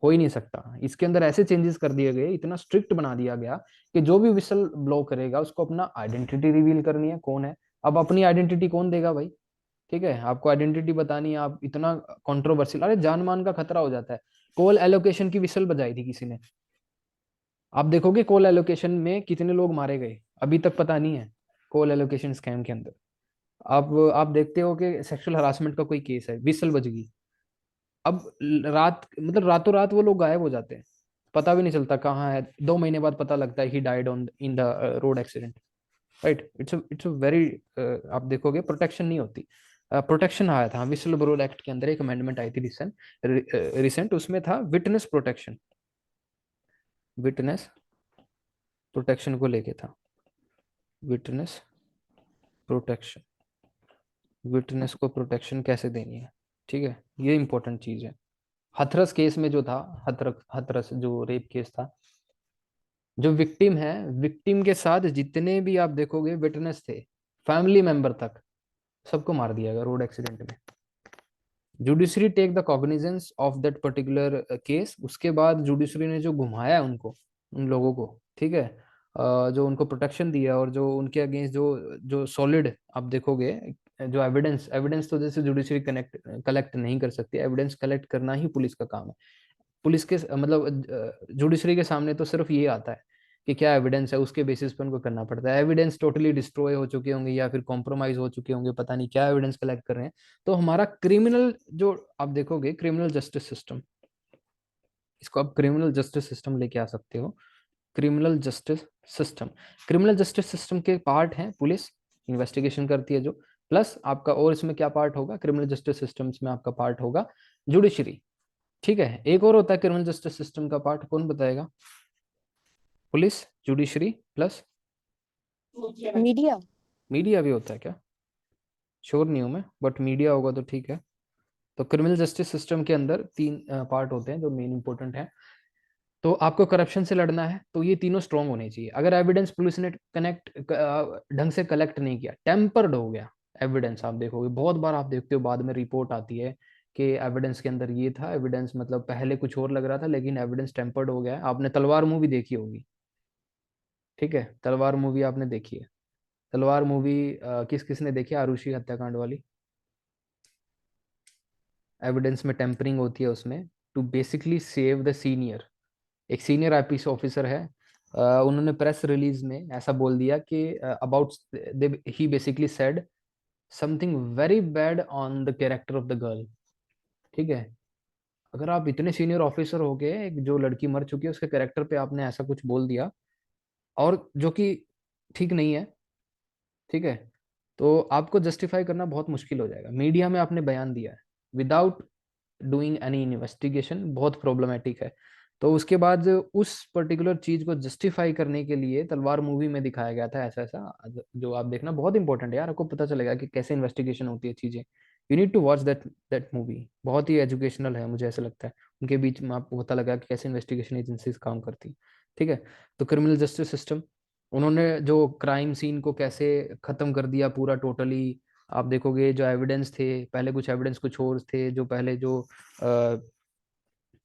हो ही नहीं सकता। इसके अंदर ऐसे चेंजेस कर दिए गए, इतना स्ट्रिक्ट बना दिया गया कि जो भी विसल ब्लो करेगा उसको अपना आइडेंटिटी रिवील करनी है, कौन है। अब अपनी आइडेंटिटी कौन देगा भाई, ठीक है, आपको आइडेंटिटी बतानी है, आप इतना कंट्रोवर्शियल, अरे जान मान का खतरा हो जाता है। कोल एलोकेशन की विसल बजाई थी किसी ने, आप देखोगे कोल एलोकेशन में कितने लोग मारे गए अभी तक पता नहीं है, कोल एलोकेशन स्कैम के अंदर। आप देखते हो कि सेक्सुअल हरासमेंट का कोई केस है, विसल बज गई, अब रात मतलब रातों रात वो लोग गायब हो जाते हैं, पता भी नहीं चलता कहाँ है, 2 महीने बाद पता लगता है he died on in the road accident. Right, it's a very, आप देखोगे प्रोटेक्शन नहीं होती। प्रोटेक्शन आया था विसल ब्लोअर एक्ट के अंदर, एक अमेंडमेंट आई थी रिसेंट, उसमें था विटनेस प्रोटेक्शन, विटनेस प्रोटेक्शन को लेके था, विटनेस प्रोटेक्शन, विटनेस को प्रोटेक्शन कैसे देनी है। ठीक है, ये इंपॉर्टेंट चीज है। हथरस केस में जो था, हथरस जो रेप केस था, जो विक्टिम है, विक्टिम के साथ जितने भी आप देखोगे विटनेस थे, फैमिली मेंबर तक, सबको मार दिया गया रोड एक्सीडेंट में। Judiciary take the cognizance of that particular case, उसके बाद जुडिशरी ने जो घुमाया उनको, उन लोगों को, ठीक है, जो उनको प्रोटेक्शन दिया और जो उनके अगेंस्ट जो जो सॉलिड आप देखोगे, जो एविडेंस, एविडेंस तो जैसे जुडिशरी कलेक्ट नहीं कर सकती, एविडेंस कलेक्ट करना ही पुलिस का काम है। पुलिस के मतलब जुडिशरी के सामने तो सिर्फ ये आता है कि क्या एविडेंस है, उसके बेसिस पे उनको करना पड़ता है। एविडेंस टोटली डिस्ट्रॉय हो चुके होंगे या फिर कॉम्प्रोमाइज हो चुके होंगे, पता नहीं क्या एविडेंस कलेक्ट कर रहे हैं। तो हमारा क्रिमिनल जो आप देखोगे, क्रिमिनल जस्टिस सिस्टम, इसको आप क्रिमिनल जस्टिस सिस्टम लेके आ सकते हो। Criminal justice system, criminal justice system के पार्ट हैं पुलिस, इन्वेस्टिगेशन करती है जो, प्लस आपका और इसमें क्या पार्ट होगा, क्रिमिनल जस्टिस सिस्टम्स में आपका पार्ट होगा जुडिशरी। ठीक है, एक और होता है क्रिमिनल जस्टिस सिस्टम का पार्ट, कौन बताएगा, police, judiciary plus media. Media भी होता है क्या, श्योर नहीं हूं मैं, बट मीडिया होगा तो ठीक है। तो क्रिमिनल जस्टिस सिस्टम के अंदर 3 पार्ट होते हैं जो मेन इंपॉर्टेंट है। तो आपको करप्शन से लड़ना है तो ये तीनों स्ट्रांग होने चाहिए। अगर एविडेंस पुलिस ने कनेक्ट ढंग से कलेक्ट नहीं किया, टेम्पर्ड हो गया एविडेंस, आप देखोगे बहुत बार, आप देखते हो बाद में रिपोर्ट आती है कि एविडेंस के अंदर ये था, एविडेंस मतलब पहले कुछ और लग रहा था लेकिन एविडेंस टेम्पर्ड हो गया है। आपने तलवार मूवी देखी होगी, ठीक है, तलवार मूवी आपने देखी है। तलवार मूवी किस किस ने देखी है? आरुषि हत्याकांड वाली। एविडेंस में टेम्परिंग होती है उसमें, to basically save the senior. एक सीनियर आईपीएस ऑफिसर है, उन्होंने प्रेस रिलीज में ऐसा बोल दिया कि about, he basically said something very bad on the character of the girl. ठीक है, अगर आप इतने सीनियर ऑफिसर हो गए, एक जो लड़की मर चुकी है उसके कैरेक्टर पे आपने ऐसा कुछ बोल दिया, और जो कि ठीक नहीं है, ठीक है, तो आपको जस्टिफाई करना बहुत मुश्किल हो जाएगा। मीडिया में आपने बयान दिया है विदाउट डूइंग एनी इन्वेस्टिगेशन, बहुत प्रॉब्लमेटिक है। तो उसके बाद उस पर्टिकुलर चीज को जस्टिफाई करने के लिए तलवार मूवी में दिखाया गया था ऐसा ऐसा, जो आप देखना बहुत इंपॉर्टेंट है यार, आपको पता चलेगा कि कैसे इन्वेस्टिगेशन होती है चीजें। You need to watch that movie, बहुत ही एजुकेशनल है मुझे ऐसा लगता है। उनके बीच में आपको पता लगा कि कैसे इन्वेस्टिगेशन एजेंसीज काम करती, ठीक है। तो क्रिमिनल जस्टिस सिस्टम, उन्होंने जो क्राइम सीन को कैसे खत्म कर दिया पूरा टोटली। आप देखोगे जो एविडेंस थे पहले, कुछ एविडेंस कुछ और थे, जो पहले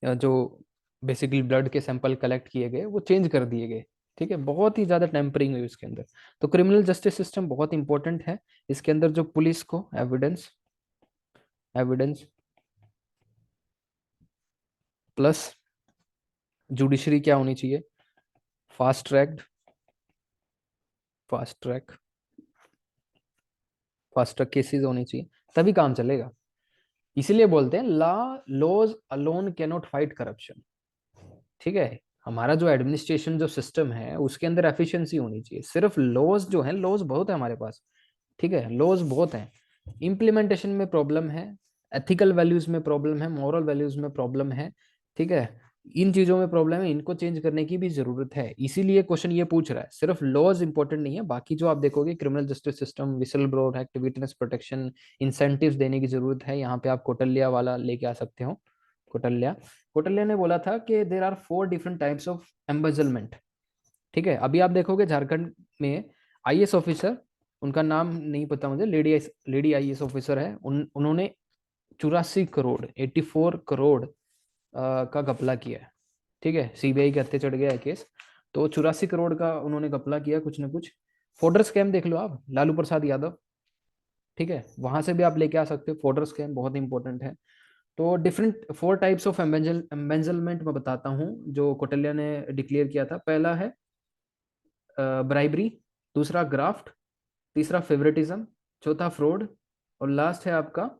जो बेसिकली ब्लड के सैंपल कलेक्ट किए गए वो चेंज कर दिए गए, ठीक है, बहुत ही ज्यादा टेम्परिंग हुई उसके अंदर। तो क्रिमिनल जस्टिस सिस्टम बहुत इंपॉर्टेंट है। इसके अंदर जो पुलिस को एविडेंस, एविडेंस प्लस जुडिशरी क्या होनी चाहिए, fast track, fast track, fast track cases होनी चाहिए, तभी काम चलेगा। इसीलिए बोलते हैं laws alone can not fight corruption, ठीक है। हमारा जो एडमिनिस्ट्रेशन जो सिस्टम है उसके अंदर एफिशिएंसी होनी चाहिए। सिर्फ लॉज जो है, लॉज बहुत है हमारे पास, ठीक है, लॉज बहुत हैं, इम्प्लीमेंटेशन में प्रॉब्लम है, एथिकल वैल्यूज में प्रॉब्लम है, मॉरल वैल्यूज में प्रॉब्लम है, ठीक है, इन चीजों में प्रॉब्लम है, इनको चेंज करने की भी जरूरत है। इसीलिए क्वेश्चन ये पूछ रहा है, सिर्फ लॉज इंपॉर्टेंट नहीं है, बाकी जो आप देखोगे criminal justice system, whistle blower act, witness protection, incentives देने की जरूरत है। यहाँ पे आप कौटिल्य वाला लेके आ सकते हो। कौटिल्य, कौटिल्य ने बोला था कि there are 4 different types of embezzlement, ठीक है। अभी आप देखोगे झारखंड में आईएएस ऑफिसर, उनका नाम नहीं पता मुझे, लेडी आईएएस ऑफिसर है, उन्होंने 84 करोड़, 84 करोड़ का घपला किया है, ठीक है। सीबीआई के हत्थे चढ़ गया है केस, तो 84 करोड़ का उन्होंने घपला किया कुछ ना कुछ। फॉर्डर स्कैम देख लो आप, लालू प्रसाद यादव, ठीक है, वहां से भी आप लेके आ सकते हो। फॉर्डर स्कैम बहुत इंपॉर्टेंट है। तो डिफरेंट 4 टाइप्स ऑफ एम्बेंजलमेंट मैं बताता हूँ जो कौटिल्य ने डिक्लेयर किया था। पहला है ब्राइबरी, दूसरा ग्राफ्ट, तीसरा फेवरेटिज्म, चौथा फ्रॉड, और लास्ट है आपका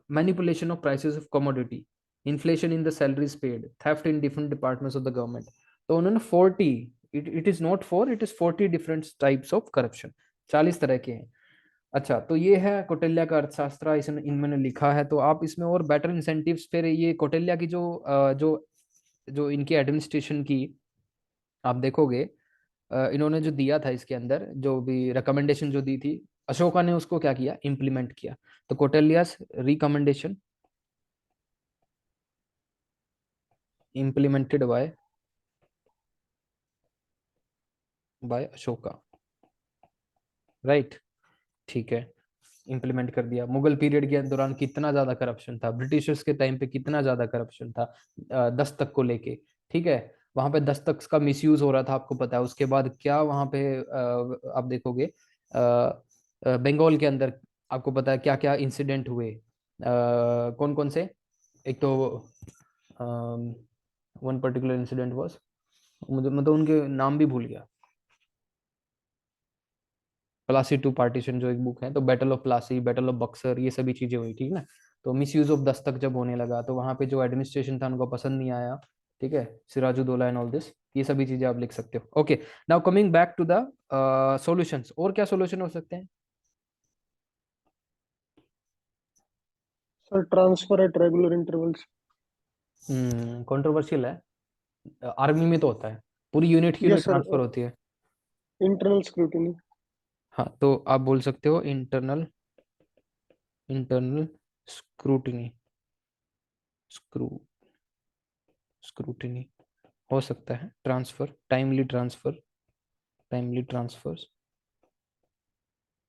manipulation of prices of commodity, inflation in the salaries paid, theft in different departments of the government. तो उन्होंने 40, it is not 4, it is 40 different types of corruption, 40 तरह के हैं। अच्छा, तो ये है कौटिल्य का अर्थशास्त्र, इसमें इन्होंने लिखा है। तो आप इसमें और बेटर इंसेंटिव्स, फिर ये कौटिल्य की जो इनकी एडमिनिस्ट्रेशन की आप देखोगे, इन्होंने जो दिया था इसके अंदर, जो भी रिकमेंडेशन जो दी थी, अशोका ने उसको क्या किया, इम्प्लीमेंट किया। तो Kautilya's recommendation implemented by Ashoka, right, ठीक है, इम्प्लीमेंट कर दिया। मुगल पीरियड के दौरान कितना ज्यादा करप्शन था, ब्रिटिशर्स के टाइम पे कितना ज्यादा करप्शन था, दस्तक को लेके, ठीक है, वहां पे दस्तक का मिसयूज हो रहा था, आपको पता है। उसके बाद क्या वहां पे आप देखोगे बंगाल के अंदर, आपको पता है क्या क्या इंसिडेंट हुए, कौन कौन से। एक तो वन पर्टिकुलर इंसिडेंट वाज, मुझे मतलब उनके नाम भी भूल गया। प्लासी टू पार्टीशन जो एक बुक है, तो battle of Plassey, battle of Buxar, ये सभी चीजें हुई, ठीक ना। तो मिस यूज ऑफ दस्तक जब होने लगा तो वहां पे जो एडमिनिस्ट्रेशन था उनको पसंद नहीं आया, ठीक है, सिराजुद्दौला एंड ऑल दिस, ये सभी चीजें आप लिख सकते हो। Okay, now coming back to the solutions, और क्या सॉल्यूशन हो सकते हैं? Sir transfer at regular intervals. Controversial है, आर्मी में तो होता है, पूरी यूनिट की यूनिट यस सर, ट्रांसफर होती है। Internal scrutiny. हाँ, तो आप बोल सकते हो internal, internal scrutiny, screw scrutiny हो सकता है, transfer, timely transfer, timely transfers,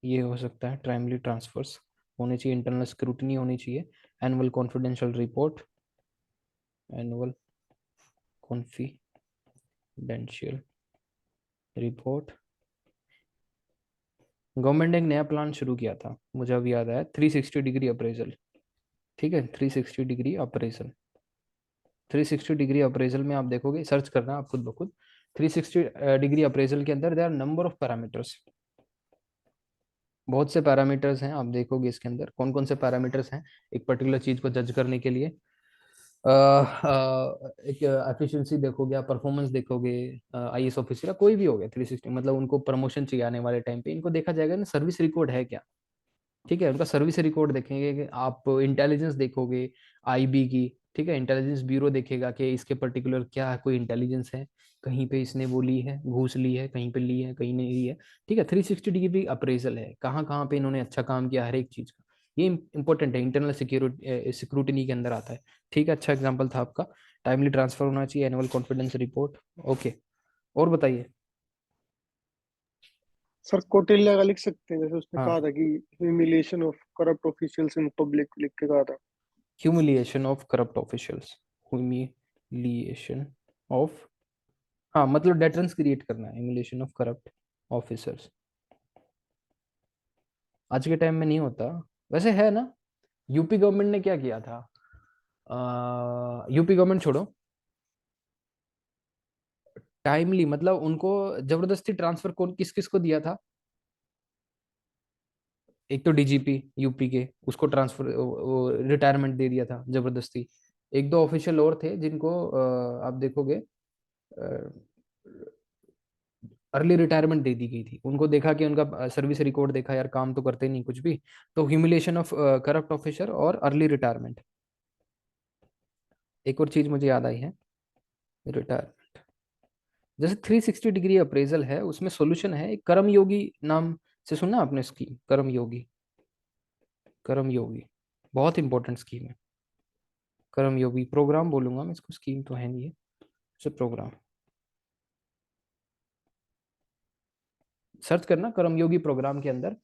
ये हो सकता है, टाइमली ट्रांसफर्स होने चाहिए, इंटरनल स्क्रूटिनी होनी चाहिए, annual confidential report, annual confidential report. Government ने एक नया प्लान शुरू किया था, मुझे अभी याद आया, 360 डिग्री अप्रेजल। ठीक है, 360 डिग्री अप्रेजल, 360 डिग्री अप्रेजल में आप देखोगे, सर्च करना आप खुद ब खुद, 360 डिग्री अप्रेजल के अंदर there are number of parameters, बहुत से पैरामीटर्स हैं, आप देखोगे इसके अंदर कौन कौन से पैरामीटर्स हैं एक पर्टिकुलर चीज को जज करने के लिए। एक एफिशिएंसी देखोगे, आप परफॉर्मेंस देखोगे, आईएएस ऑफिसर या कोई भी हो गया 360, मतलब उनको प्रमोशन चाहिए आने वाले टाइम पे, इनको देखा जाएगा ना सर्विस रिकॉर्ड है क्या। ठीक है, उनका सर्विस रिकॉर्ड देखेंगे कि आप इंटेलिजेंस देखोगे आईबी की, ठीक है, इंटेलिजेंस ब्यूरो देखेगा कि इसके पर्टिकुलर क्या कोई इंटेलिजेंस है, कहीं पे इसने वो ली है, घूस ली है, कहीं पे ली है, कहीं नहीं ली है। ठीक है, 360 डिग्री अप्रेजल है, कहाँ कहाँ पे इन्होंने अच्छा काम किया हर एक चीज का, ये इंपॉर्टेंट है, इंटरनल सिक्योरिटी सिक्रूटिनी के अंदर आता है। ठीक है, अच्छा एग्जाम्पल था आपका, टाइमली ट्रांसफर होना चाहिए, एनुअल कॉन्फिडेंस रिपोर्ट। ओके, और बताइए। सर कौटिल्य का लिख सकते हैं, जैसे उसने हाँ, कहा था कि humiliation of corrupt officials in public, लिख के कहा था। Humiliation of corrupt officials, humiliation of, हाँ मतलब डेटरेंस क्रिएट करना है, ह्यूमिलिएशन ऑफ करप्ट ऑफिसर्स। आज के टाइम में नहीं होता, वैसे है ना, यूपी गवर्नमेंट ने क्या किया था, यूपी गवर्नमेंट छोड़ो, टाइमली मतलब उनको जबरदस्ती ट्रांसफर कौन किस किस को दिया था, एक तो डीजीपी यूपी के, उसको ट्रांसफर रिटायरमेंट दे दिया था जबरदस्ती, एक दो ऑफिशियल और थे जिनको आप देखोगे अर्ली रिटायरमेंट दे दी गई थी, उनको देखा कि उनका सर्विस रिकॉर्ड देखा, यार काम तो करते नहीं कुछ भी, तो ह्यूमिलेशन ऑफ करप्ट ऑफिसर और अर्ली रिटायरमेंट। एक और चीज मुझे याद आई है, रिटायरमेंट, जैसे 360 डिग्री अप्रेजल है, उसमें सॉल्यूशन है, एक कर्मयोगी नाम से सुना आपने स्कीम, कर्मयोगी, कर्मयोगी बहुत इंपॉर्टेंट स्कीम है, कर्मयोगी प्रोग्राम बोलूंगा मैं इसको, स्कीम तो है नहीं है, प्रोग्राम, सर्च करना कर्मयोगी प्रोग्राम के अंदर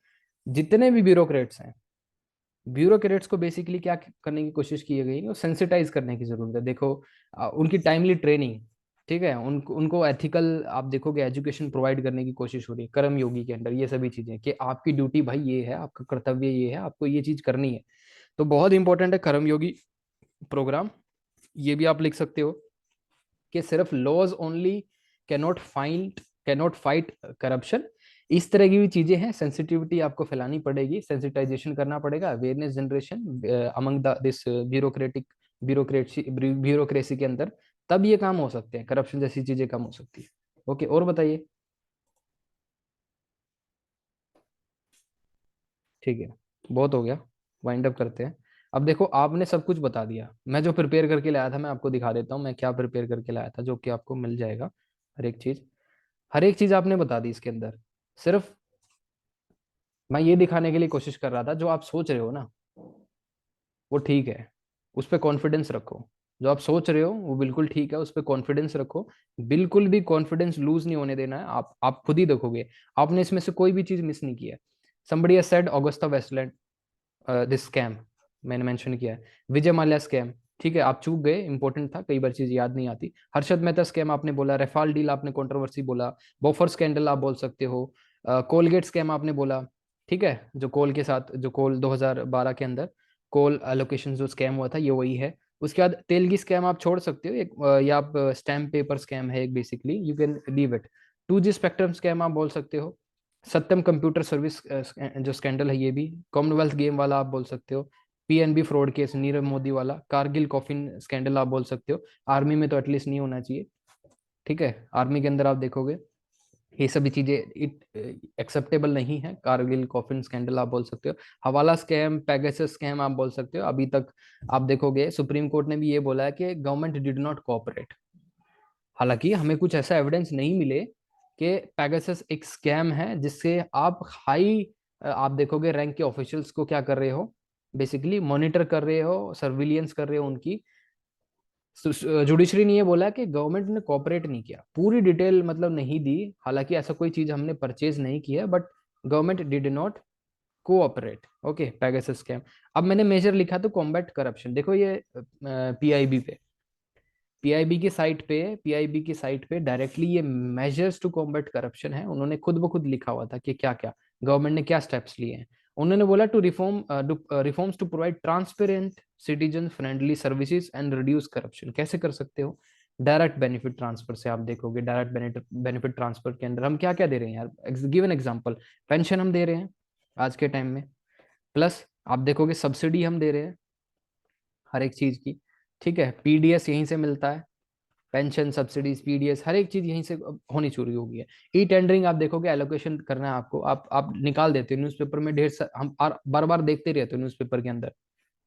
जितने भी ब्यूरोक्रेट्स हैं, ब्यूरोक्रेट्स को बेसिकली क्या करने की कोशिश की गई है, सेंसिटाइज करने की जरूरत है। देखो उनकी टाइमली ट्रेनिंग, ठीक है, उनको एथिकल आप देखोगे एजुकेशन प्रोवाइड करने की कोशिश हो रही है कर्मयोगी के अंदर, ये सभी चीजें कि आपकी ड्यूटी भाई ये है, आपका कर्तव्य ये है, आपको ये चीज करनी है, तो बहुत इंपॉर्टेंट है कर्मयोगी प्रोग्राम। ये भी आप लिख सकते हो कि सिर्फ laws only cannot fight corruption, इस तरह की भी चीजें हैं, सेंसिटिविटी आपको फैलानी पड़ेगी, सेंसिटाइजेशन करना पड़ेगा, awareness generation among this bureaucracy के अंदर, तब ये काम हो सकते हैं, करप्शन जैसी चीजें कम हो सकती है। ओके, और बताइए। ठीक है, बहुत हो गया, वाइंड अप करते हैं। अब देखो आपने सब कुछ बता दिया, मैं जो प्रिपेयर करके लाया था मैं आपको दिखा देता हूँ मैं क्या प्रिपेयर करके लाया था, जो कि आपको मिल जाएगा, हर एक चीज, हर एक चीज आपने बता दी इसके अंदर। सिर्फ मैं ये दिखाने के लिए कोशिश कर रहा था, जो आप सोच रहे हो ना वो ठीक है, उस पर कॉन्फिडेंस रखो, जो आप सोच रहे हो वो बिल्कुल ठीक है, उस पर कॉन्फिडेंस रखो, बिल्कुल भी कॉन्फिडेंस लूज नहीं होने देना है। आप खुद ही देखोगे आपने इसमें से कोई भी चीज मिस नहीं किया है। somebody has said Agusta Westland, this scam मैंने मेंशन किया है, विजय माल्या स्कैम, ठीक है, आप चूक गए, इंपॉर्टेंट था, कई बार चीज याद नहीं आती। हर्षद मेहता स्कैम आपने बोला, रेफाल डील आपने कंट्रोवर्सी बोला, बोफर स्कैंडल आप बोल सकते हो, कोलगेट स्कैम आपने बोला, ठीक है, जो कोल के साथ, जो कोल 2012 के अंदर कोल एलोकेशन जो स्कैम हुआ था ये वही है। उसके बाद तेलगी स्कैम आप छोड़ सकते हो, एक या आप स्टैम्प पेपर स्कैम है एक, basically you can leave it. 2G spectrum scam आप बोल सकते हो, सत्यम कंप्यूटर सर्विस जो स्कैंडल है ये भी, कॉमनवेल्थ गेम वाला आप बोल सकते हो, PNB fraud case Nirav Modi वाला, कारगिल कॉफिन स्कैंडल आप बोल सकते हो, आर्मी में तो एटलीस्ट नहीं होना चाहिए, ठीक है, आर्मी के अंदर आप देखोगे ये सभी चीजें एक्सेप्टेबल नहीं है, कारगिल कॉफिन स्कैंडल आप बोल सकते हो, हवाला स्कैम, पेगासस स्कैम आप बोल सकते हो। अभी तक आप देखोगे सुप्रीम कोर्ट ने भी ये बोला है कि गवर्नमेंट डिड नॉट कोऑपरेट, हालांकि हमें कुछ ऐसा एविडेंस नहीं मिले कि पेगासस एक स्कैम है जिससे आप हाई आप देखोगे रैंक के ऑफिशियल्स को क्या कर रहे हो, बेसिकली मॉनिटर कर रहे हो, सर्विलियंस कर रहे हो उनकी, जुडिशरी ने ये बोला कि गवर्नमेंट ने कोऑपरेट नहीं किया, पूरी डिटेल मतलब नहीं दी, हालांकि ऐसा कोई चीज हमने परचेज नहीं किया, but government did not cooperate. Okay, Pegasus scam. अब मैंने मेजर लिखा तो कॉम्बैट करप्शन, देखो ये पीआईबी की साइट पे डायरेक्टली ये मेजर्स टू कॉम्बैट करप्शन है, उन्होंने खुद ब खुद लिखा हुआ था कि क्या क्या गवर्नमेंट ने क्या स्टेप्स लिए हैं। उन्होंने बोला to reforms to provide transparent citizen friendly services and reduce corruption. कैसे कर सकते हो? डायरेक्ट बेनिफिट ट्रांसफर से। आप देखोगे डायरेक्ट बेनिफिट ट्रांसफर के अंदर हम क्या क्या दे रहे हैं यार, गिव एन एग्जांपल, पेंशन हम दे रहे हैं आज के टाइम में, प्लस आप देखोगे सब्सिडी हम दे रहे हैं हर एक चीज की, ठीक है, पीडीएस यहीं से मिलता है, पेंशन, सब्सिडीज, पीडीएस, हर एक चीज यहीं से होनी शुरू हो गई है। ई टेंडरिंग आप देखोगे, एलोकेशन करना है आपको, आप निकाल देते हो न्यूज़पेपर में, हम बार बार देखते रहते हो न्यूज़पेपर के अंदर,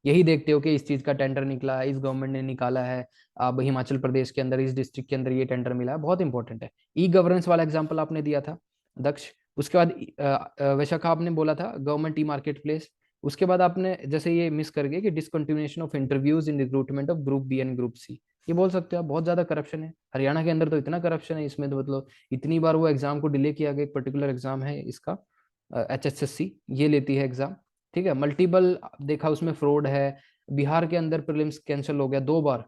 यही देखते हो कि इस चीज का टेंडर निकला है, इस गवर्नमेंट ने निकाला है, अब हिमाचल प्रदेश के अंदर इस डिस्ट्रिक्ट के अंदर ये टेंडर मिला है, बहुत इंपॉर्टेंट है। ई गवर्नेंस वाला एग्जाम्पल आपने दिया था दक्ष, उसके बाद वैशाखा आपने बोला था गवर्नमेंट ई मार्केट प्लेस, उसके बाद आपने जैसे ये मिस कर गए कि discontinuation of interviews in recruitment of group B and group C. ये बोल सकते हो आप, बहुत ज्यादा करप्शन है हरियाणा के अंदर, तो इतना करप्शन है इसमें, तो मतलब इतनी बार वो एग्जाम को डिले किया गया, एक पर्टिकुलर एग्जाम है इसका HSSC, ये लेती है एग्जाम, ठीक है, मल्टीपल देखा उसमें फ्रॉड है। बिहार के अंदर प्रीलिम्स कैंसिल हो गया 2 बार,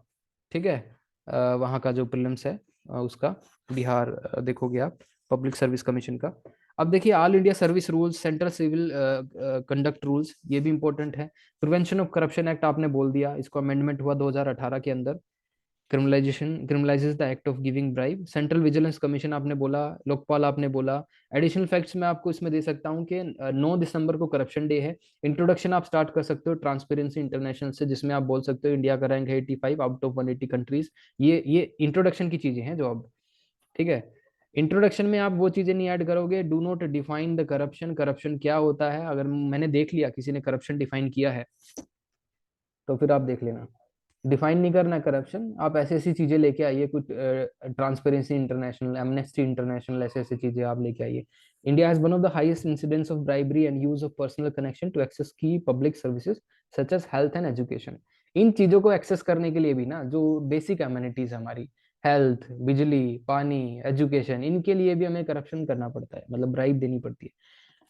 ठीक है, वहाँ का जो प्रीलिम्स है उसका, बिहार देखोगे आप, पब्लिक सर्विस कमीशन का। अब देखिए all India service rules, central civil conduct rules, ये भी इंपॉर्टेंट है। प्रिवेंशन ऑफ करप्शन एक्ट आपने बोल दिया, इसको अमेंडमेंट हुआ 2018 के अंदर, criminalises the act of giving bribe. Central vigilance commission आपने बोला, लोकपाल आपने बोला। एडिशनल फैक्ट्स मैं आपको इसमें दे सकता हूँ कि 9 दिसंबर को करप्शन डे है। इंट्रोडक्शन आप स्टार्ट कर सकते हो ट्रांसपेरेंसी इंटरनेशनल से, जिसमें आप बोल सकते हो इंडिया का रैंक है 85 आउट ऑफ 180 कंट्रीज। ये इंट्रोडक्शन की चीजें हैं जो अब, ठीक है, इंट्रोडक्शन में आप वो चीजें नहीं ऐड करोगे, do not define the corruption, corruption क्या होता है, अगर मैंने देख लिया किसी ने करप्शन डिफाइन किया है तो फिर आप देख लेना, डिफाइन नहीं करना करप्शन, आप ऐसी ऐसी चीजें लेके आइए, कुछ ट्रांसपेरेंसी इंटरनेशनल, एमनेस्टी इंटरनेशनल, ऐसे ऐसी चीजें आप लेके आइए। India has one of the highest incidents of bribery and use of personal connection to access की public services such as health and education. इन चीजों को एक्सेस करने के लिए भी ना, जो बेसिक एमिनिटीज हमारी, हेल्थ, बिजली, पानी, एजुकेशन, इनके लिए भी हमें करप्शन करना पड़ता है, मतलब ब्राइब देनी पड़ती है।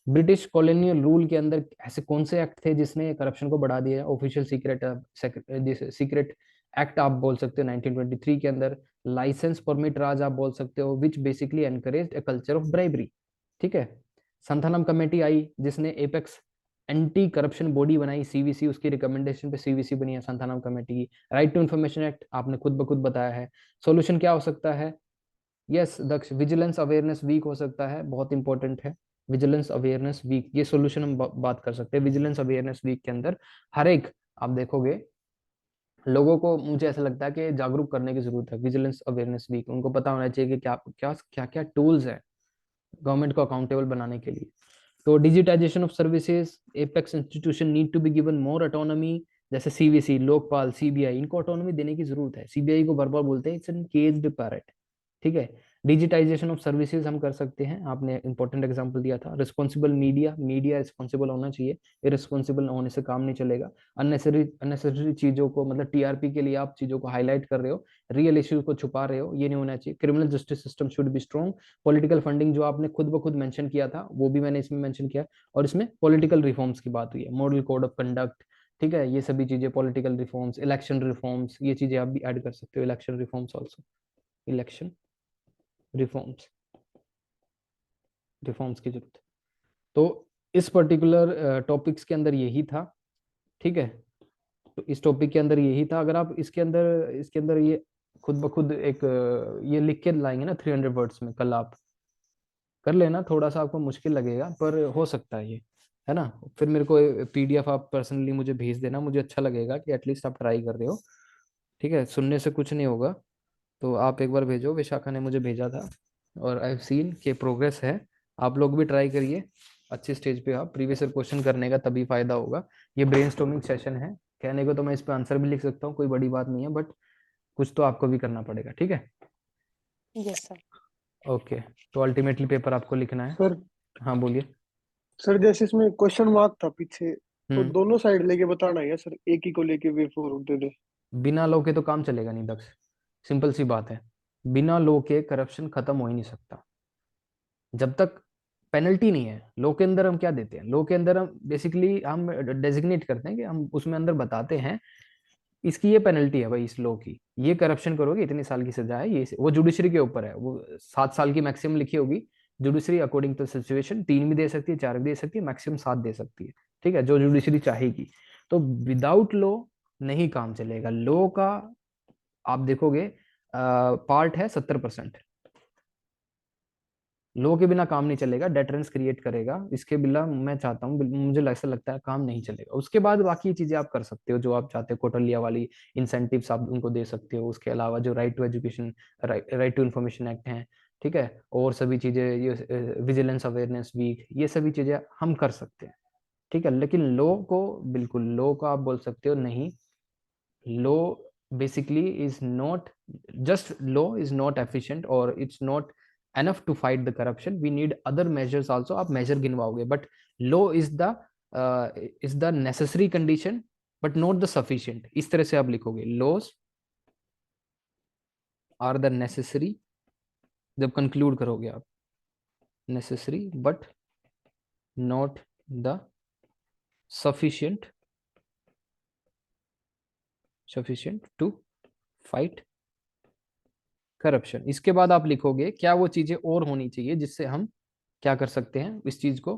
ब्रिटिश कॉलोनियल रूल के अंदर ऐसे कौन से एक्ट थे जिसने करप्शन को बढ़ा दिया? ऑफिशियल सीक्रेट एक्ट आप बोल सकते हो 1923 के अंदर, लाइसेंस परमिट राज आप बोल सकते हो, which basically encourage a culture of bribery, ठीक है। संथानम कमेटी आई जिसने एपेक्स एंटी करप्शन बॉडी बनाई, सीवीसी, उसकी रिकमेंडेशन पे सीवीसी बनी है संथानम कमेटी की। राइट टू इन्फॉर्मेशन एक्ट आपने खुद ब खुद बताया है। सॉल्यूशन क्या हो सकता है? यस दक्ष, विजिलेंस अवेयरनेस वीक हो सकता है, बहुत इंपॉर्टेंट है विजिलेंस अवेयरनेस वीक, ये सॉल्यूशन हम बात कर सकते हैं। विजिलेंस अवेयरनेस वीक के अंदर हर एक, आप देखोगे लोगों को, मुझे ऐसा लगता है कि जागरूक करने की जरूरत है। विजिलेंस अवेयरनेस वीक, उनको पता होना चाहिए कि क्या क्या क्या क्या टूल्स है गवर्नमेंट को अकाउंटेबल बनाने के लिए। तो digitization of services, apex institution need to be given more autonomy, जैसे सीवीसी, लोकपाल, सीबीआई, इनको ऑटोनॉमी देने की जरूरत है। सीबीआई को बार बार बोलते हैं इट्स एन केज्ड पैरेट, ठीक है। डिजिटाइजेशन ऑफ सर्विसेज हम कर सकते हैं, आपने इंपॉर्टेंट एग्जांपल दिया था। रिस्पॉन्सिबल मीडिया, मीडिया रिस्पॉन्सिबल होना चाहिए, इरेस्पॉन्सिबल होने से काम नहीं चलेगा। अननेसेसरी चीजों को, मतलब टीआरपी के लिए आप चीजों को हाईलाइट कर रहे हो, रियल इश्यूज को छुपा रहे हो, ये नहीं होना चाहिए। Criminal justice system should be strong. Political funding जो आपने खुद ब खुद मेंशन किया था, वो भी मैंने इसमें मेंशन किया, और इसमें पॉलिटिकल रिफॉर्म्स की बात हुई है, मॉडल कोड ऑफ कंडक्ट, ठीक है, ये सभी चीजें, पॉलिटिकल रिफॉर्म्स, इलेक्शन रिफॉर्म्स, ये चीजें आप भी ऐड कर सकते हो। Election reforms also, election reforms की जरूरत है। तो इस पर्टिकुलर टॉपिक्स के अंदर यही था, ठीक है, तो इस टॉपिक के अंदर यही था। अगर आप इसके अंदर ये खुद ब खुद एक ये लिख के लाएंगे ना 300 वर्ड्स में, कल आप कर लेना, थोड़ा सा आपको मुश्किल लगेगा पर हो सकता है ये, है ना। फिर मेरे को पीडीएफ आप पर्सनली मुझे भेज देना, मुझे अच्छा लगेगा कि एटलीस्ट आप ट्राई कर रहे हो, ठीक है, सुनने से कुछ नहीं होगा। तो आप एक बार भेजो, विशाखा ने मुझे भेजा था और आई हैव सीन के प्रोग्रेस है। आप लोग भी ट्राई करिए, अच्छी स्टेज पे आप प्रीवियस ईयर क्वेश्चन करने का तभी फायदा होगा। ये ब्रेनस्टॉर्मिंग सेशन है, कहने को तो मैं इस पे आंसर भी लिख सकता हूँ, कोई बड़ी बात नहीं है, बट कुछ तो आपको भी करना पड़ेगा, ठीक है। Yes sir. ओके, तो अल्टीमेटली पेपर आपको लिखना है। सर हाँ बोलिए। सर जैसे इसमें क्वेश्चन मार्क था पीछे, तो हम्म, दोनों साइड लेके बताना है सर, एक ही को लेके वे फॉर दे दे। बिना लॉ के तो काम चलेगा नहीं दक्ष, सिंपल सी बात है। बिना लॉ के करप्शन खत्म हो ही नहीं सकता। जब तक पेनल्टी नहीं है, लॉ के अंदर हम क्या देते हैं, लॉ के अंदर हम बेसिकली हम डेजिग्नेट करते हैं कि हम उसमें अंदर बताते हैं इसकी ये पेनल्टी है भाई, इस लॉ की, ये करप्शन करोगे इतने साल की सजा है, ये वो जुडिशरी के ऊपर है, वो 7 साल की मैक्सिमम लिखी होगी। जुडिशरी अकॉर्डिंग टू सिचुएशन 3 भी दे सकती है, 4 भी दे सकती है, मैक्सिमम 7 दे सकती है, ठीक है, जो जुडिशरी चाहेगी। तो विदाउट लॉ नहीं काम चलेगा। लॉ का आप देखोगे पार्ट है 70%। लॉ के बिना काम नहीं चलेगा, डेटरेंस क्रिएट करेगा, इसके बिना मैं चाहता हूँ, मुझे ऐसा लगता है काम नहीं चलेगा। उसके बाद बाकी चीजें आप कर सकते हो जो आप चाहते हो, कोटलिया वाली इंसेंटिव्स आप उनको दे सकते हो। उसके अलावा जो right to education, right to information act है, ठीक है, और सभी चीजें, ये विजिलेंस अवेयरनेस वीक, ये सभी चीजें हम कर सकते हैं, ठीक है। लेकिन लॉ को, बिल्कुल लॉ को आप बोल सकते हो नहीं, law basically is not, just law is not efficient or it's not enough to fight the corruption, we need other measures also। आप measure गिनवाओगे, but law is the necessary condition but not the sufficient। इस तरह से आप लिखोगे, laws are the necessary, जब conclude करोगे आप, necessary but not the sufficient to fight corruption. इसके बाद आप लिखोगे क्या वो चीजें और होनी चाहिए जिससे हम क्या कर सकते हैं, इस चीज को,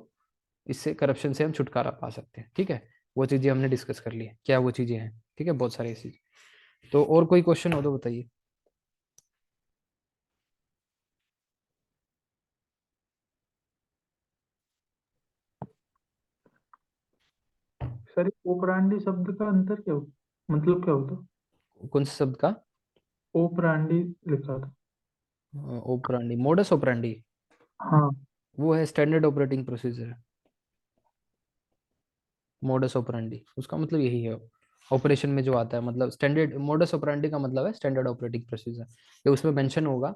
इससे करप्शन से हम छुटकारा पा सकते हैं, ठीक है। वो चीजें हमने डिस्कस कर ली है, क्या वो चीजें हैं, ठीक है, बहुत सारी ऐसी। तो और कोई क्वेश्चन हो तो बताइए। सर ओपरांडी शब्द का अंतर क्या होता, मतलब क्या होता? कौन से शब्द का? ओपरांडी लिखा था। ओपरांडी, मोडस ऑपरेंडी, हाँ। वो है standard operating procedure. Modus operandi उसका मतलब यही है, ऑपरेशन में जो आता है, मतलब स्टैंडर्ड, मोडस ऑपरेंडी का मतलब है स्टैंडर्ड ऑपरेटिंग प्रोसीजर। ये उसमें मेंशन होगा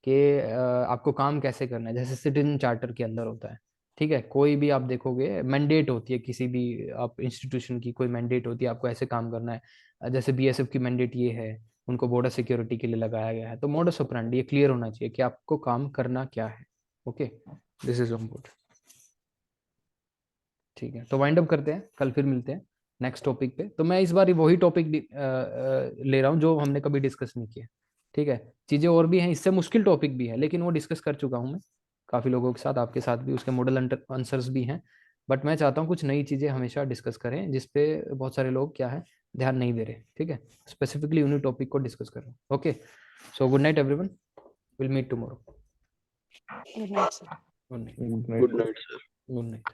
कि आपको काम कैसे करना है, जैसे सिटीजन चार्टर के अंदर होता है, ठीक है। कोई भी आप देखोगे मैंडेट होती है, किसी भी आप इंस्टीट्यूशन की कोई मैंडेट होती है, आपको ऐसे काम करना है। जैसे बीएसएफ की मैंडेट ये है, उनको बॉर्डर सिक्योरिटी के लिए लगाया गया है। तो मोडस ऑपरेंडी ये क्लियर होना चाहिए कि आपको काम करना क्या है। Okay, this is on board, ठीक है। तो वाइंड अप करते हैं, कल फिर मिलते हैं नेक्स्ट टॉपिक पे। तो मैं इस बार वही टॉपिक ले रहा हूँ जो हमने कभी डिस्कस नहीं किया, ठीक है। चीजें और भी हैं, इससे मुश्किल टॉपिक भी है, लेकिन वो डिस्कस कर चुका हूँ मैं काफी लोगों के साथ, आपके साथ भी, उसके मॉडल आंसर्स भी हैं। बट मैं चाहता हूँ कुछ नई चीजें हमेशा डिस्कस करें, जिसपे बहुत सारे लोग क्या है ध्यान नहीं दे रहे, ठीक है। स्पेसिफिकली उन्हीं टॉपिक को डिस्कस कर रहे हैं। Okay, so good night everyone, will meet tomorrow. Good night, sir. Good night. Good night. Good night.